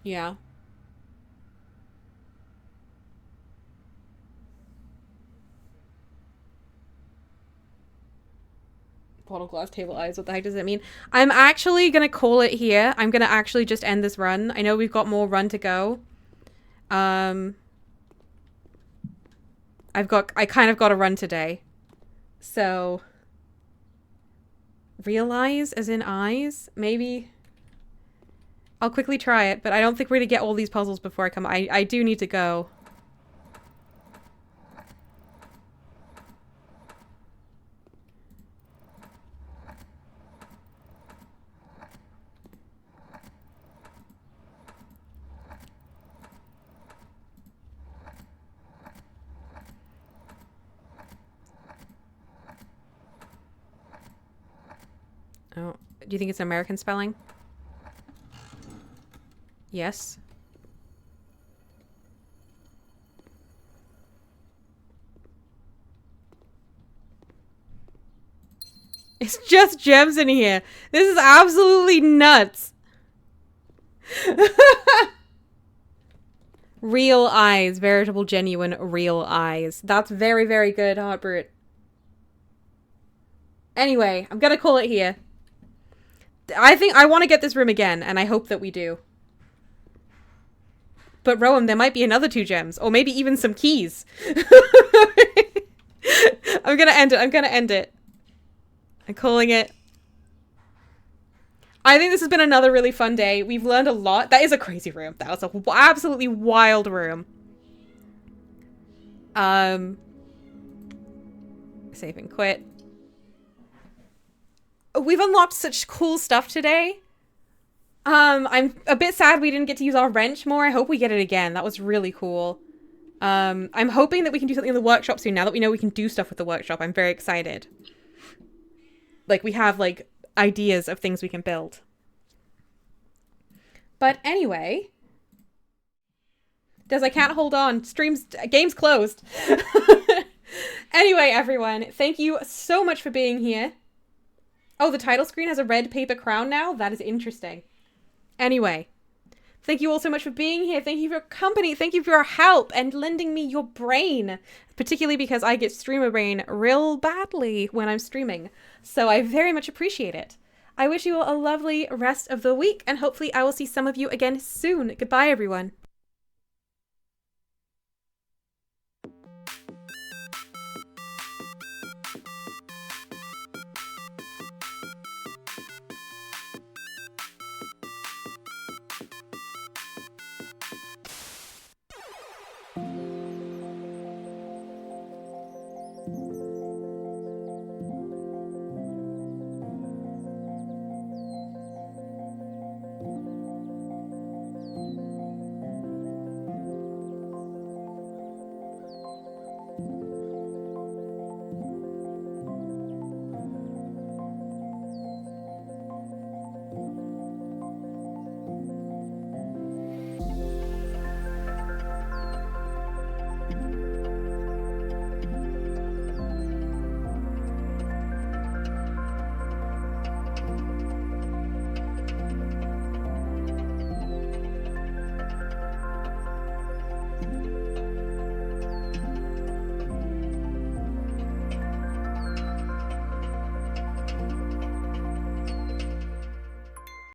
Yeah. Bottle glass table eyes. What the heck does it mean? I'm actually gonna call it here. I'm gonna actually just end this run. I know we've got more run to go. I kind of got a run today. So realize as in eyes? Maybe. I'll quickly try it, but I don't think we're gonna get all these puzzles before I come. I do need to go. Oh, do you think it's American spelling? Yes. It's just gems in here. This is absolutely nuts. Real eyes. Veritable, genuine, real eyes. That's very, very good, Heartbrute. Anyway, I'm gonna call it here. I think I want to get this room again, and I hope that we do. But Rowan, there might be another 2 gems, or maybe even some keys. I'm gonna end it. I'm gonna end it. I'm calling it. I think this has been another really fun day. We've learned a lot. That is a crazy room. That was an absolutely wild room. Save and quit. We've unlocked such cool stuff today. I'm a bit sad we didn't get to use our wrench more. I hope we get it again. That was really cool. I'm hoping that we can do something in the workshop soon. Now that we know we can do stuff with the workshop, I'm very excited. Like, we have, like, ideas of things we can build. But anyway... I can't hold on. Game's closed. Anyway, everyone, thank you so much for being here. Oh, the title screen has a red paper crown now? That is interesting. Anyway, thank you all so much for being here. Thank you for your company. Thank you for your help and lending me your brain. Particularly because I get streamer brain real badly when I'm streaming. So I very much appreciate it. I wish you all a lovely rest of the week, and hopefully I will see some of you again soon. Goodbye, everyone.